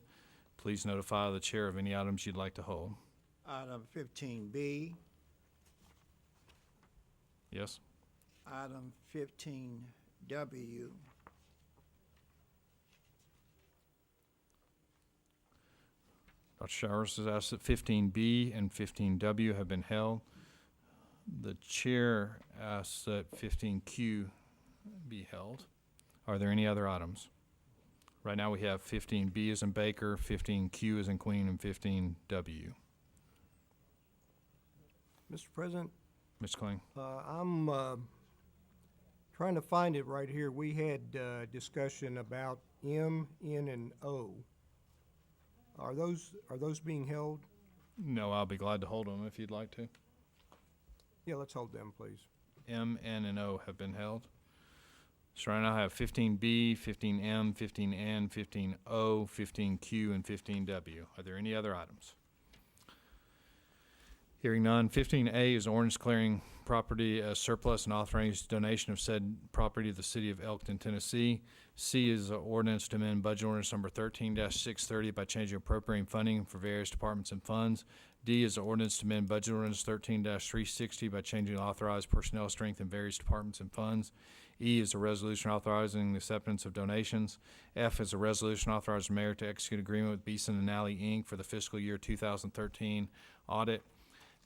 Please notify the chair of any items you'd like to hold. Item 15B. Yes? Item 15W. Dr. Showers has asked that 15B and 15W have been held. The chair asks that 15Q be held. Are there any other items? Right now we have 15B as in Baker, 15Q as in Queen, and 15W. Mr. President? Mr. Kling? I'm trying to find it right here. We had discussion about M, N, and O. Are those being held? No, I'll be glad to hold them if you'd like to. Yeah, let's hold them, please. M, N, and O have been held. So right now I have 15B, 15M, 15N, 15O, 15Q, and 15W. Are there any other items? Hearing none. 15A is ordinance declaring property as surplus and authorizing donation of said property to the city of Elkton, Tennessee. C is an ordinance to amend budget ordinance number 13-630 by changing appropriating funding for various departments and funds. D is an ordinance to amend budget ordinance 13-360 by changing authorized personnel strength in various departments and funds. E is a resolution authorizing the acceptance of donations. F is a resolution authorizing the mayor to execute agreement with Beeson and Alley, Inc. for the fiscal year 2013 audit.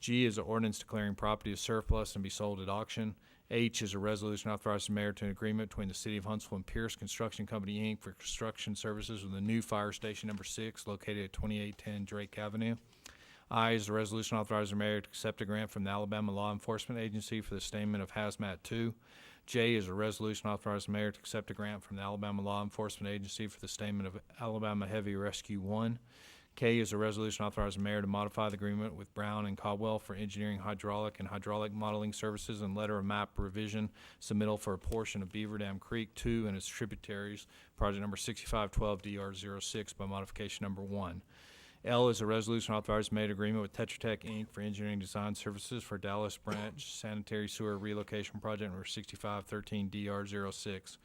G is an ordinance declaring property as surplus and be sold at auction. H is a resolution authorizing the mayor to an agreement between the city of Huntsville and Pierce Construction Company, Inc. for construction services with the new fire station number 6 located at 2810 Drake Avenue. I is a resolution authorizing the mayor to accept a grant from the Alabama Law Enforcement Agency for the sustainment of Hazmat 2. J is a resolution authorizing the mayor to accept a grant from the Alabama Law Enforcement Agency for the sustainment of Alabama Heavy Rescue 1. K is a resolution authorizing the mayor to modify the agreement with Brown and Caldwell for engineering, hydraulic, and hydraulic modeling services and letter of map revision submittal for a portion of Beaver Dam Creek 2 and its tributaries, project number 6512 DR06 by modification number 1. L is a resolution authorizing the mayor agreement with Tetra Tech, Inc. for engineering design services for Dallas Branch Sanitary Sewer Relocation Project number 6513 DR06.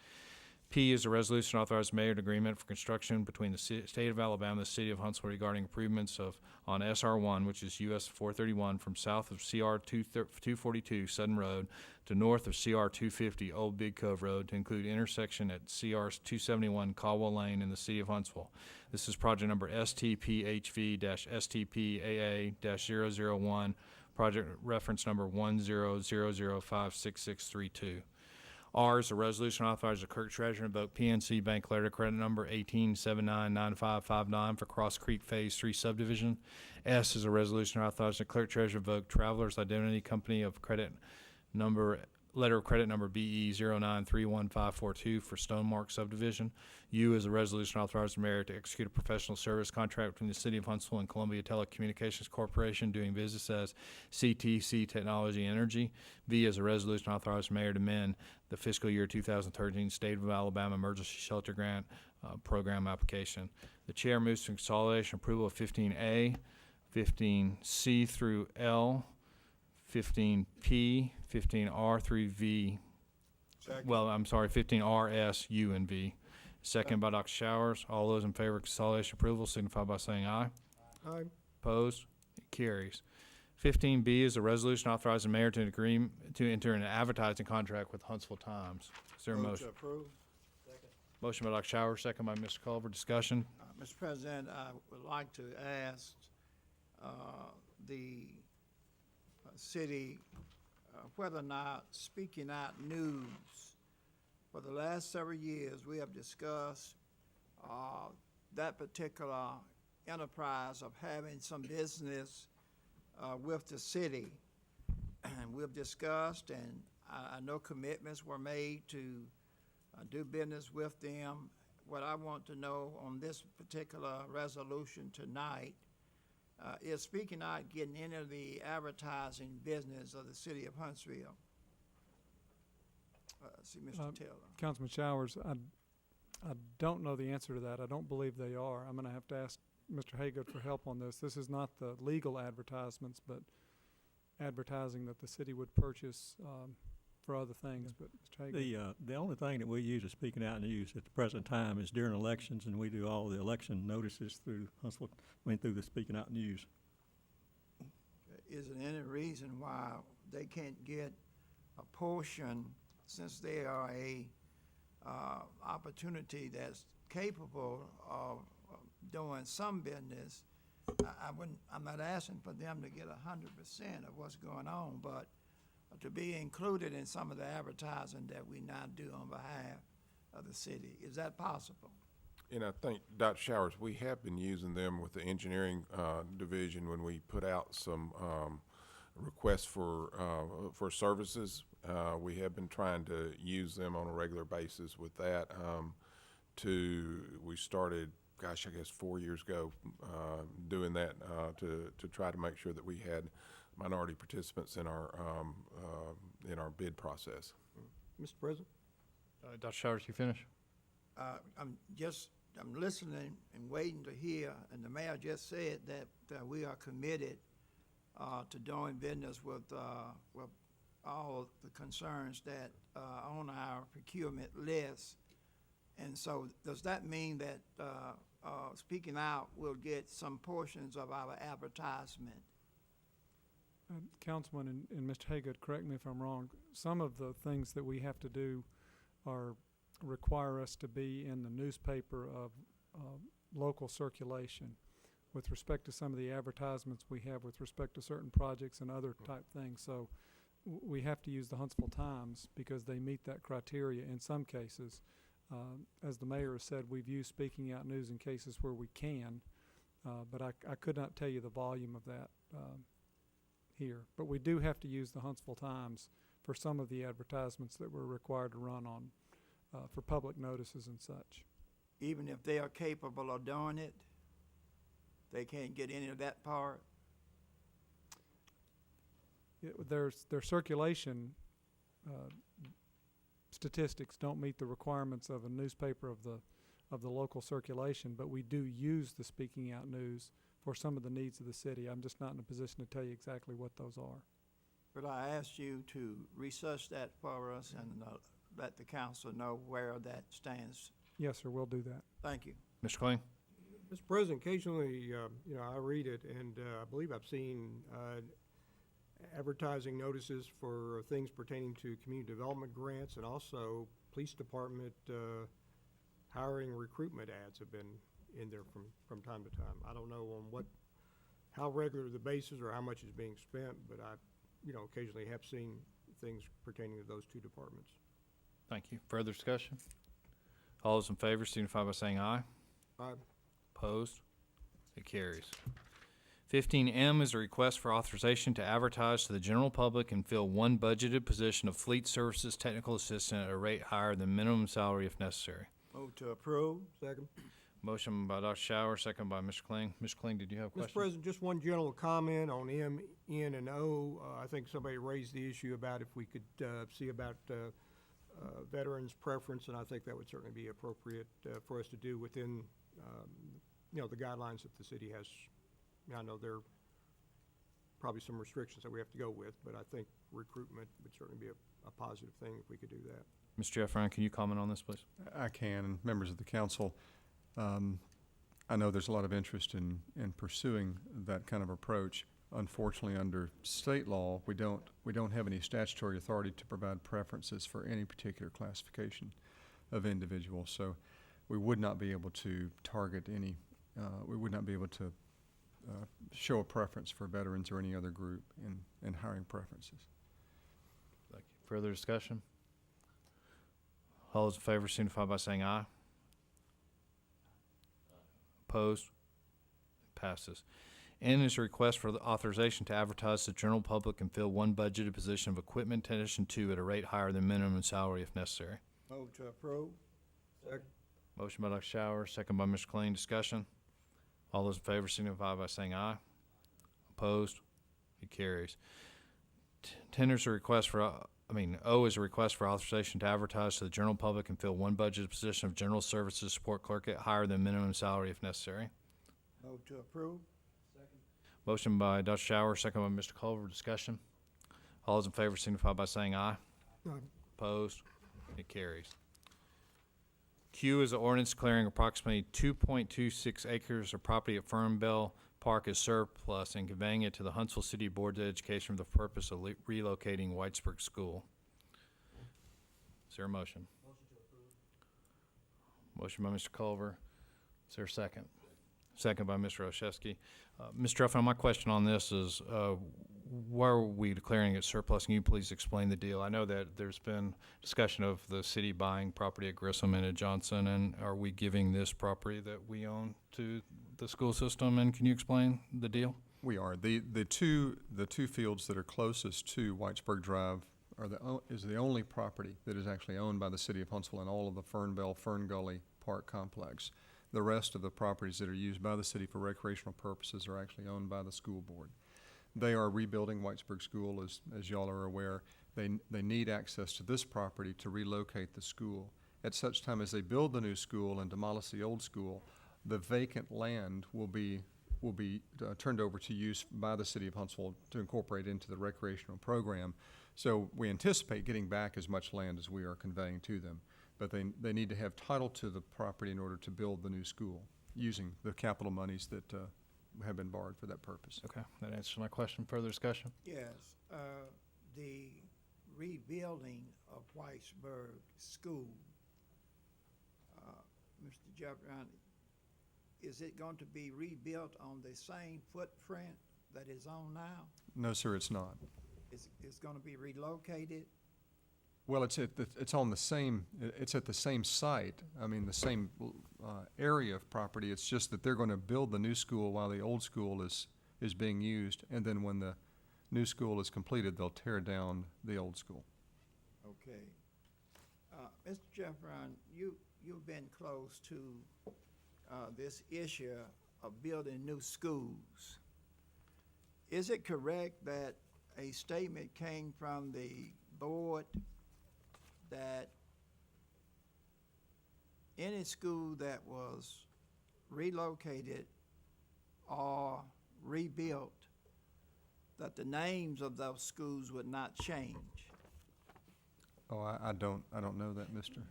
P is a resolution authorizing the mayor an agreement for construction between the state of Alabama and the city of Huntsville regarding improvements on SR1, which is US 431, from south of CR 242 Sudden Road to north of CR 250 Old Big Cove Road to include intersection at CR 271 Caldwell Lane in the city of Huntsville. This is project number STPHV-STPAA-001, project reference number 100056632. R is a resolution authorizing the clerk treasurer to invoke PNC Bank letter credit number 18799559 for Cross Creek Phase 3 subdivision. S is a resolution authorizing the clerk treasurer to invoke Travelers Identity Company of credit number letter of credit number BE 0931542 for Stonemark subdivision. U is a resolution authorizing the mayor to execute a professional service contract between the city of Huntsville and Columbia Telecommunications Corporation doing business as CTC Technology Energy. V is a resolution authorizing the mayor to amend the fiscal year 2013 State of Alabama Emergency Shelter Grant Program application. The chair moves to consolidation approval of 15A, 15C through L, 15P, 15R through V. Well, I'm sorry, 15R, S, U, and V. Second by Dr. Showers. All those in favor of consolidation approval signify by saying aye. Aye. Opposed? It carries. 15B is a resolution authorizing the mayor to agree to enter an advertising contract with Huntsville Times. Is there a motion? To approve. Second. Motion by Dr. Showers, second by Mr. Culver. Discussion? Mr. President, I would like to ask the city whether or not Speaking Out News, for the last several years, we have discussed that particular enterprise of having some business with the city. And we've discussed, and I know commitments were made to do business with them. What I want to know on this particular resolution tonight is Speaking Out getting into the advertising business of the city of Huntsville? See, Mr. Taylor. Councilman Showers, I don't know the answer to that. I don't believe they are. I'm going to have to ask Mr. Haygood for help on this. This is not the legal advertisements, but advertising that the city would purchase for other things. But Mr. Haygood. The only thing that we use as Speaking Out News at the present time is during elections, and we do all the election notices through Huntsville, through the Speaking Out News. Is there any reason why they can't get a portion, since they are a opportunity that's capable of doing some business? I'm not asking for them to get 100% of what's going on, but to be included in some of the advertising that we now do on behalf of the city. Is that possible? And I think, Dr. Showers, we have been using them with the engineering division when we put out some requests for services. We have been trying to use them on a regular basis with that. We started, gosh, I guess 4 years ago, doing that to try to make sure that we had minority participants in our bid process. Mr. President? Dr. Showers, you finish? I'm listening and waiting to hear, and the mayor just said that we are committed to doing business with all the concerns that are on our procurement list. And so does that mean that Speaking Out will get some portions of our advertisement? Councilman and Mr. Haygood, correct me if I'm wrong, some of the things that we have to do require us to be in the newspaper of local circulation with respect to some of the advertisements we have with respect to certain projects and other type things. So we have to use the Huntsville Times because they meet that criteria in some cases. As the mayor has said, we've used Speaking Out News in cases where we can, but I could not tell you the volume of that here. But we do have to use the Huntsville Times for some of the advertisements that we're required to run on for public notices and such. Even if they are capable of doing it, they can't get any of that part? Their circulation statistics don't meet the requirements of a newspaper of the local circulation, but we do use the Speaking Out News for some of the needs of the city. I'm just not in a position to tell you exactly what those are. But I asked you to research that for us and let the council know where that stands. Yes, sir, we'll do that. Thank you. Mr. Kling? Mr. President, occasionally, I read it, and I believe I've seen advertising notices for things pertaining to community development grants, and also police department hiring recruitment ads have been in there from time to time. I don't know on how regular the basis or how much is being spent, but I, occasionally have seen things pertaining to those two departments. Thank you. Further discussion? All those in favor signify by saying aye. Aye. Opposed? It carries. 15M is a request for authorization to advertise to the general public and fill one budgeted position of Fleet Services Technical Assistant at a rate higher than minimum salary if necessary. Move to approve. Second. Motion by Dr. Shower, second by Mr. Kling. Mr. Kling, did you have a question? Mr. President, just one general comment on M, N, and O. I think somebody raised the issue about if we could see about veterans' preference, and I think that would certainly be appropriate for us to do within, the guidelines that the city has. I know there are probably some restrictions that we have to go with, but I think recruitment would certainly be a positive thing if we could do that. Mr. Jeffrey, can you comment on this, please? I can, and members of the council. I know there's a lot of interest in pursuing that kind of approach. Unfortunately, under state law, we don't have any statutory authority to provide preferences for any particular classification of individuals. So we would not be able to target any, we would not be able to show a preference for veterans or any other group in hiring preferences. Thank you. Further discussion? All those in favor signify by saying aye. Opposed? Passes. N is a request for the authorization to advertise to the general public and fill one budgeted position of Equipment Technician 2 at a rate higher than minimum salary if necessary. Move to approve. Second. Motion by Dr. Shower, second by Mr. Kling. Discussion? All those in favor signify by saying aye. Opposed? It carries. O is a request for authorization to advertise to the general public and fill one budgeted position of General Services Support Clerk at higher than minimum salary if necessary. Move to approve. Motion by Dr. Shower, second by Mr. Culver. Discussion? All those in favor signify by saying aye. Aye. Opposed? It carries. Q is an ordinance declaring approximately 2.26 acres of property at Fernbell Park as surplus and conveying it to the Huntsville City Board of Education for the purpose of relocating Whitesburg School. Is there a motion? Motion to approve. Motion by Mr. Culver. Is there a second? Second by Mr. Olszewski. Mr. Ruffin, my question on this is, why are we declaring it surplus? Can you please explain the deal? I know that there's been discussion of the city buying property at Grissom and at Johnson, and are we giving this property that we own to the school system? And can you explain the deal? We are. The two fields that are closest to Whitesburg Drive is the only property that is actually owned by the city of Huntsville in all of the Fernbell, Fern Gully Park complex. The rest of the properties that are used by the city for recreational purposes are actually owned by the school board. They are rebuilding Whitesburg School, as y'all are aware. They need access to this property to relocate the school. At such time as they build the new school and demolish the old school, the vacant land will be will be turned over to use by the city of Huntsville to incorporate into the recreational program. So we anticipate getting back as much land as we are conveying to them. But they need to have title to the property in order to build the new school using the capital monies that have been borrowed for that purpose. Okay, that answers my question. Further discussion? Yes, the rebuilding of Whitesburg School, Mr. Jefferson, is it going to be rebuilt on the same footprint that is on now? No, sir, it's not. It's going to be relocated? Well, it's at the same site. I mean, the same area of property. It's just that they're going to build the new school while the old school is being used, and then when the new school is completed, they'll tear down the old school. Okay. Mr. Jefferson, you've been close to this issue of building new schools. Is it correct that a statement came from the board that any school that was relocated or rebuilt, that the names of those schools would not change? Oh, I don't know that, Mr.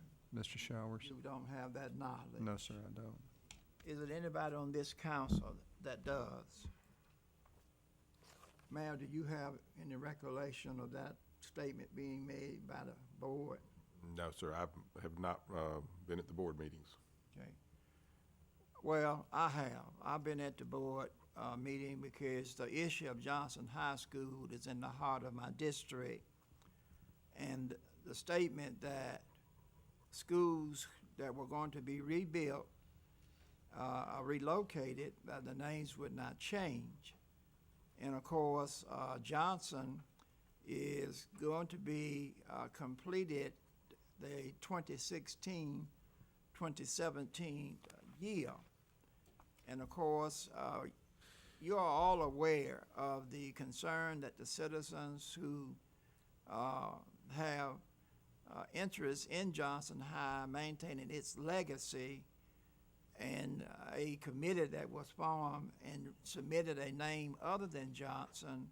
Showers. You don't have that knowledge? No, sir, I don't. Is it anybody on this council that does? Mayor, do you have any recollection of that statement being made by the board? No, sir, I have not been at the board meetings. Okay. Well, I have. I've been at the board meeting because the issue of Johnson High School is in the heart of my district. And the statement that schools that were going to be rebuilt or relocated, that the names would not change. And of course, Johnson is going to be completed the 2016-2017 year. And of course, you are all aware of the concern that the citizens who have interest in Johnson High maintaining its legacy, and a committee that was formed and submitted a name other than Johnson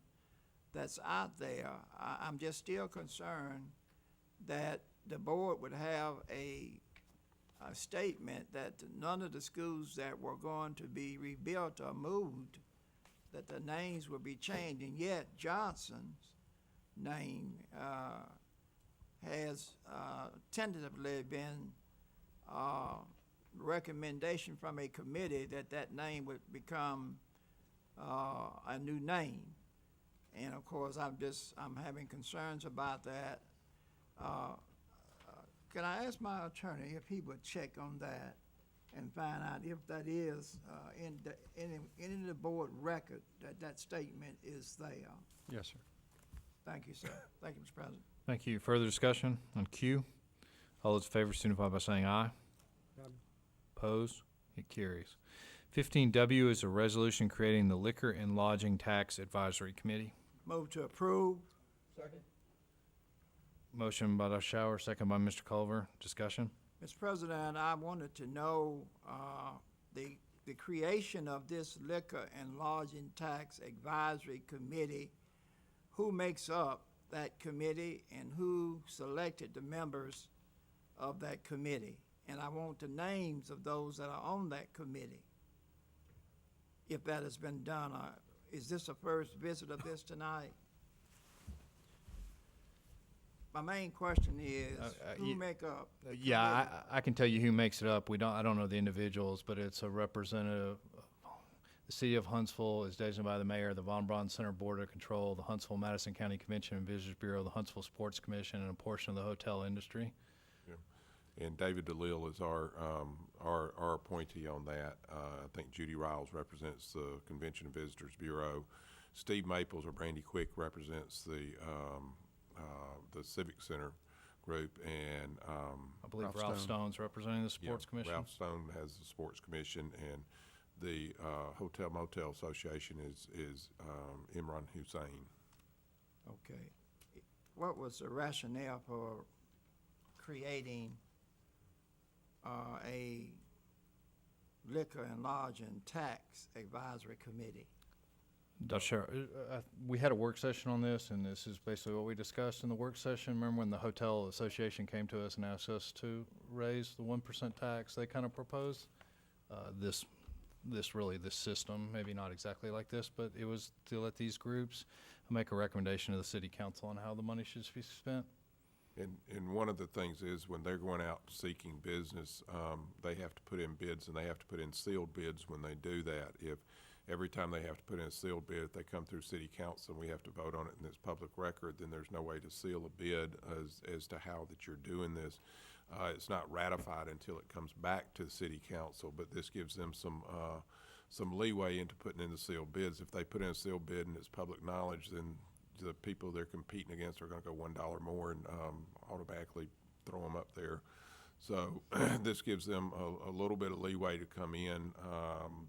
that's out there. I'm just still concerned that the board would have a statement that none of the schools that were going to be rebuilt or moved, that the names would be changed, and yet Johnson's name has tentatively been recommendation from a committee that that name would become a new name. And of course, I'm having concerns about that. Can I ask my attorney if he would check on that and find out if that is in the board record, that statement is there? Yes, sir. Thank you, sir. Thank you, Mr. President. Thank you. Further discussion on Q? All those in favor signify by saying aye. Opposed? It carries. 15W is a resolution creating the Liquor and Lodging Tax Advisory Committee. Move to approve. Second. Motion by Dr. Shower, second by Mr. Culver. Discussion? Mr. President, I wanted to know the creation of this Liquor and Lodging Tax Advisory Committee, who makes up that committee and who selected the members of that committee. And I want the names of those that are on that committee, if that has been done. Is this a first visit of this tonight? My main question is, who make up the committee? I can tell you who makes it up. I don't know the individuals, but it's a representative. The City of Huntsville is designated by the mayor, the Von Braun Center Board of Control, the Huntsville Madison County Convention and Visitors Bureau, the Huntsville Sports Commission, and a portion of the hotel industry. And David DeLille is our appointee on that. I think Judy Riles represents the Convention and Visitors Bureau. Steve Maples or Brandy Quick represents the Civic Center group, and I believe Ralph Stone's representing the Sports Commission. Ralph Stone has the Sports Commission, and the Hotel Motel Association is Imran Hussein. Okay. What was the rationale for creating a Liquor and Lodging Tax Advisory Committee. Dr. We had a work session on this, and this is basically what we discussed in the work session. Remember when the Hotel Association came to us and asked us to raise the 1% tax? They kind of proposed this system, maybe not exactly like this, but it was to let these groups make a recommendation to the city council on how the money should be spent. And one of the things is when they're going out seeking business, they have to put in bids, and they have to put in sealed bids when they do that. If every time they have to put in a sealed bid, if they come through city council and we have to vote on it and it's public record, then there's no way to seal a bid as to how that you're doing this. It's not ratified until it comes back to the city council, but this gives them some leeway into putting in the sealed bids. If they put in a sealed bid and it's public knowledge, then the people they're competing against are going to go $1 more and automatically throw them up there. So this gives them a little bit of leeway to come in.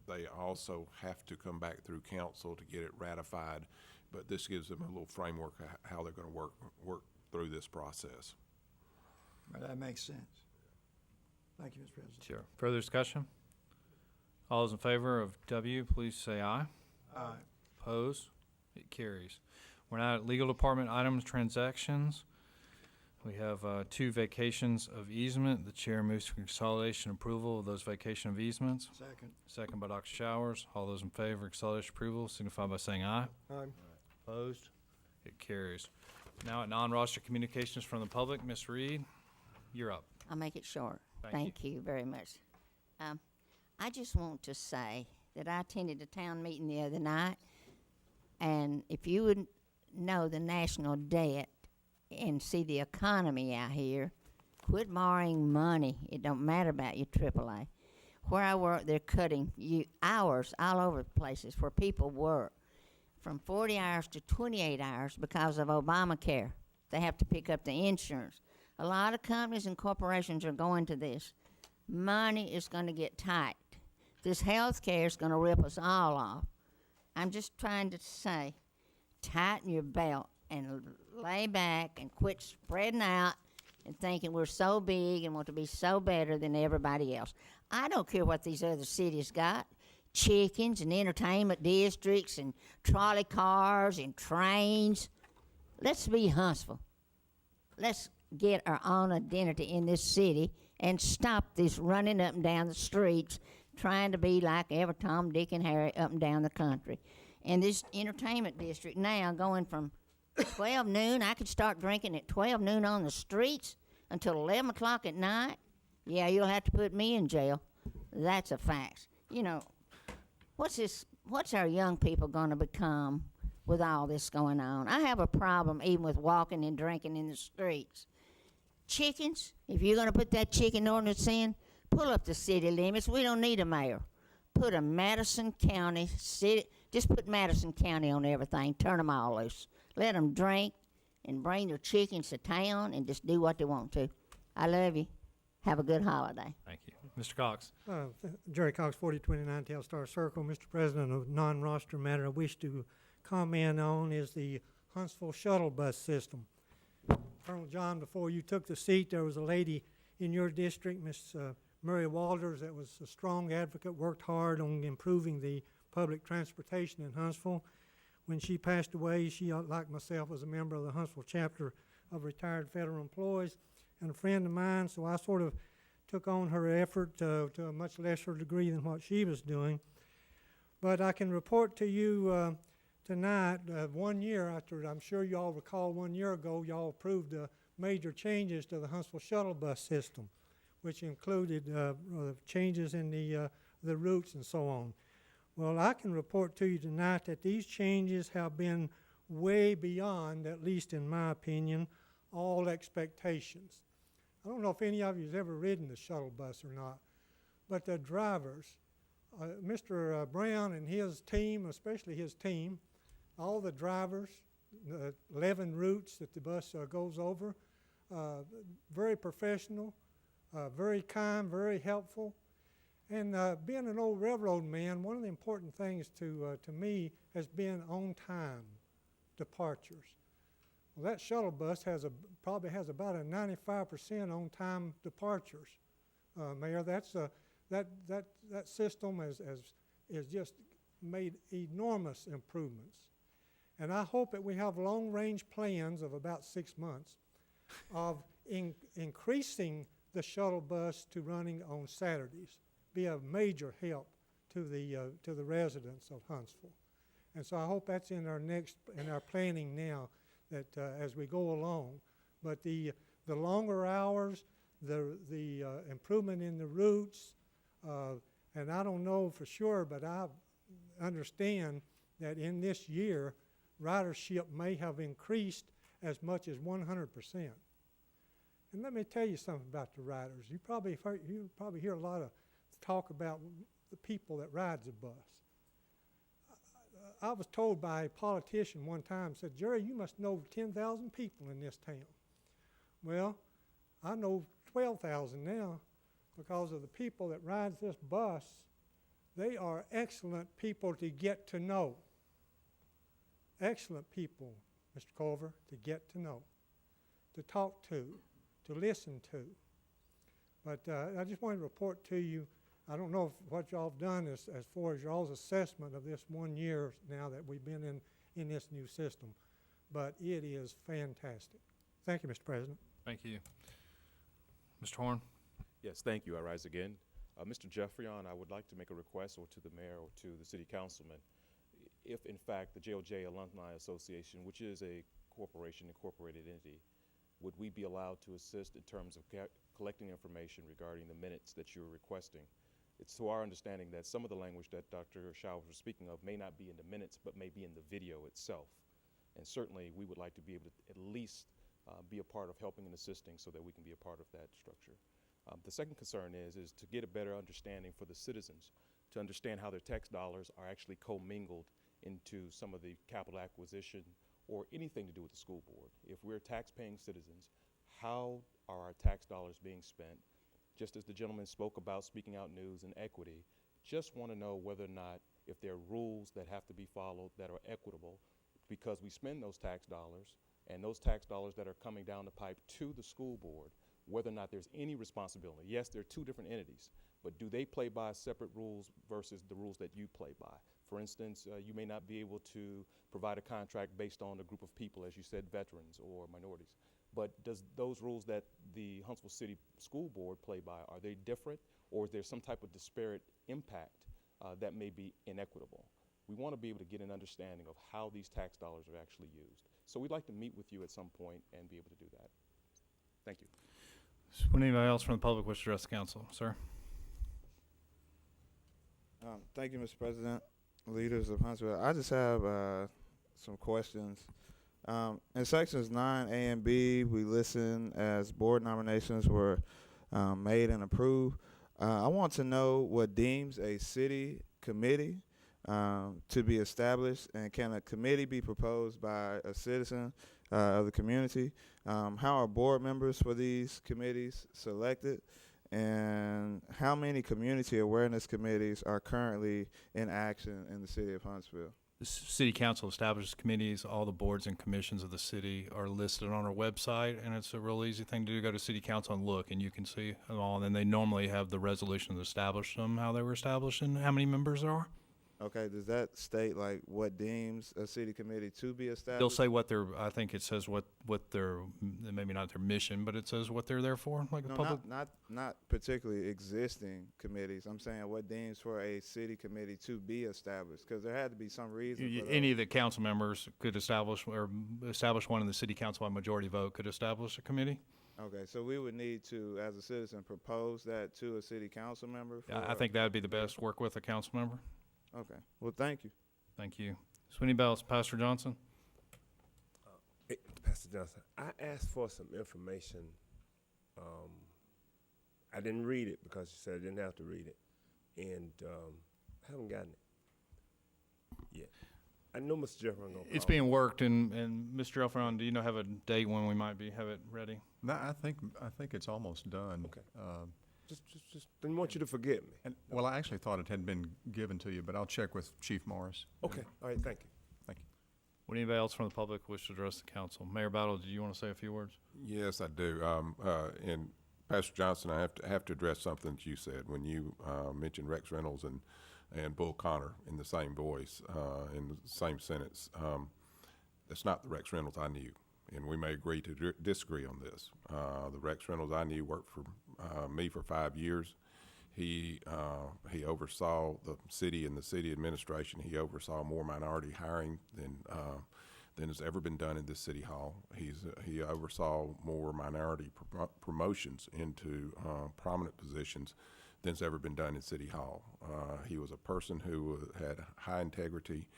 They also have to come back through council to get it ratified, but this gives them a little framework of how they're going to work through this process. Well, that makes sense. Thank you, Mr. President. Sure. Further discussion? All those in favor of W, please say aye. Aye. Opposed? It carries. We're now at legal department items, transactions. We have 2 vacations of easement. The chair moves for consolidation approval of those vacation of easements. Second. Second by Dr. Showers. All those in favor of consolidation approval signify by saying aye. Aye. Opposed? It carries. Now at non-roster communications from the public, Ms. Reed, you're up. I'll make it short. Thank Thank you very much. I just want to say that I attended a town meeting the other night, and if you would know the national debt and see the economy out here, quit borrowing money. It don't matter about your AAA. Where I work, they're cutting hours all over the places where people work from 40 hours to 28 hours because of Obamacare. They have to pick up the insurance. A lot of companies and corporations are going to this. Money is going to get tight. This health care is going to rip us all off. I'm just trying to say, tighten your belt and lay back and quit spreading out and thinking we're so big and want to be so better than everybody else. I don't care what these other cities got. Chickens and entertainment districts and trolley cars and trains. Let's be Huntsville. Let's get our own identity in this city and stop this running up and down the streets trying to be like every Tom, Dick, and Harry up and down the country. And this entertainment district now going from 12 noon, I could start drinking at 12 noon on the streets until 11 o'clock at night. Yeah, you'll have to put me in jail. That's a fact. You know, what's our young people going to become with all this going on? I have a problem even with walking and drinking in the streets. Chickens, if you're going to put that chicken ordinance in, pull up the city limits. We don't need a mayor. Put a Madison County city, just put Madison County on everything. Turn them all loose. Let them drink and bring their chickens to town and just do what they want to. I love you. Have a good holiday. Thank you. Mr. Cox. Jerry Cox, 4029 Telstar Circle. Mr. President, a non-roster matter I wish to comment on is the Huntsville shuttle bus system. Colonel John, before you took the seat, there was a lady in your district, Miss Murray Walters, that was a strong advocate, worked hard on improving the public transportation in Huntsville. When she passed away, she, like myself, was a member of the Huntsville Chapter of Retired Federal Employees and a friend of mine, so I sort of took on her effort to a much lesser degree than what she was doing. But I can report to you tonight, 1 year after, I'm sure you all recall 1 year ago, y'all approved major changes to the Huntsville shuttle bus system, which included changes in the routes and so on. Well, I can report to you tonight that these changes have been way beyond, at least in my opinion, all expectations. I don't know if any of you has ever ridden the shuttle bus or not, but the drivers, Mr. Brown and his team, especially his team, all the drivers, the 11 routes that the bus goes over, very professional, very kind, very helpful. And being an old railroad man, one of the important things to me has been on-time departures. Well, that shuttle bus probably has about a 95% on-time departures, Mayor. That's that system has just made enormous improvements. And I hope that we have long-range plans of about 6 months of increasing the shuttle bus to running on Saturdays. Be a major help to the residents of Huntsville. And so I hope that's in our planning now, that as we go along. But the longer hours, the improvement in the routes, and I don't know for sure, but I understand that in this year, ridership may have increased as much as 100%. And let me tell you something about the riders. You probably hear a lot of talk about the people that rides the bus. I was told by a politician one time, said, "Jerry, you must know 10,000 people in this town." Well, I know 12,000 now because of the people that rides this bus. They are excellent people to get to know. Excellent people, Mr. Culver, to get to know, to talk to listen to. But I just wanted to report to you, I don't know what y'all have done as far as y'all's assessment of this 1 year now that we've been in this new system, but it is fantastic. Thank you, Mr. President. Thank you. Mr. Horn? Yes, thank you. I rise again. Mr. Jeffrion, I would like to make a request, or to the mayor or to the city councilman. If in fact the JOJ Alumni Association, which is a corporation, incorporated entity, would we be allowed to assist in terms of collecting information regarding the minutes that you're requesting? It's to our understanding that some of the language that Dr. Showers was speaking of may not be in the minutes, but may be in the video itself. And certainly we would like to be able to at least be a part of helping and assisting so that we can be a part of that structure. The second concern is to get a better understanding for the citizens, to understand how their tax dollars are actually commingled into some of the capital acquisition or anything to do with the school board. If we're tax-paying citizens, how are our tax dollars being spent? Just as the gentleman spoke about speaking out news and equity, just want to know whether or not, if there are rules that have to be followed that are equitable, because we spend those tax dollars, and those tax dollars that are coming down the pipe to the school board, whether or not there's any responsibility. Yes, they're two different entities, but do they play by separate rules versus the rules that you play by? For instance, you may not be able to provide a contract based on a group of people, as you said, veterans or minorities. But does those rules that the Huntsville City School Board play by, are they different, or is there some type of disparate impact that may be inequitable? We want to be able to get an understanding of how these tax dollars are actually used. So we'd like to meet with you at some point and be able to do that. Thank you. Would anybody else from the public wish to address the council? Sir? Thank you, Mr. President, leaders of Huntsville. I just have some questions. In sections 9A and B, we listen as board nominations were made and approved. I want to know what deems a city committee to be established, and can a committee be proposed by a citizen of the community? How are board members for these committees selected? And how many community awareness committees are currently in action in the city of Huntsville? The city council establishes committees. All the boards and commissions of the city are listed on our website, and it's a real easy thing to do. Go to city council and look, and you can see it all. And then they normally have the resolution to establish them, how they were established, and how many members there are. Okay, does that state like what deems a city committee to be established? They'll say what their, I think it says what their, maybe not their mission, but it says what they're there for, like the No, public. not particularly existing committees. I'm saying what deems for a city committee to be established, because there had to be some reason. For Any of the council members could establish, or establish one in the city council by majority vote could establish a committee. Okay, so we would need to, as a citizen, propose that to a city council member? I think that would be the best, work with a council member. Okay, well, thank you. Thank you. Sweeney Bells, Pastor Johnson. Hey, Pastor Johnson, I asked for some information. I didn't read it because you said I didn't have to read it, and I haven't gotten it yet. I know Mr. Jeffron gonna It's call. being worked, and Mr. Elfron, do you have a date when we might have it ready? No, I think it's almost done. Okay. Just didn't want you to forget me. And, well, I actually thought it had been given to you, but I'll check with Chief Morris. Okay, all right, thank you. Thank you. Would anybody else from the public wish to address the council? Mayor Battle, did you want to say a few words? Yes, I do. In Pastor Johnson, I have to address something that you said when you mentioned Rex Reynolds and Bull Connor in the same voice, in the same sentence. That's not the Rex Reynolds I knew, and we may agree to disagree on this. The Rex Reynolds I knew worked for me for 5 years. He oversaw the city and the city administration. He oversaw more minority hiring than has ever been done in this city hall. He oversaw more minority promotions into prominent positions than's ever been done in City Hall. He was a person who had high integrity,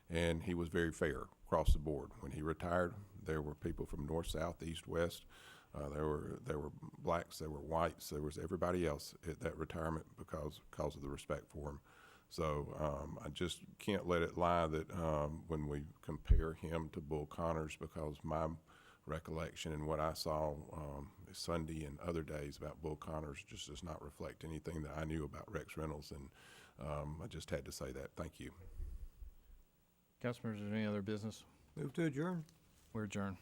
and he was very fair across the board. When he retired, there were people from north, south, east, west. There were blacks, there were whites, there was everybody else at that retirement because of the respect for him. So I just can't let it lie that when we compare him to Bull Connors, because my recollection and what I saw Sunday and other days about Bull Connors just does not reflect anything that I knew about Rex Reynolds, and I just had to say that. Thank you. Councilmembers, is there any other business? Move to adjourn. We're adjourned.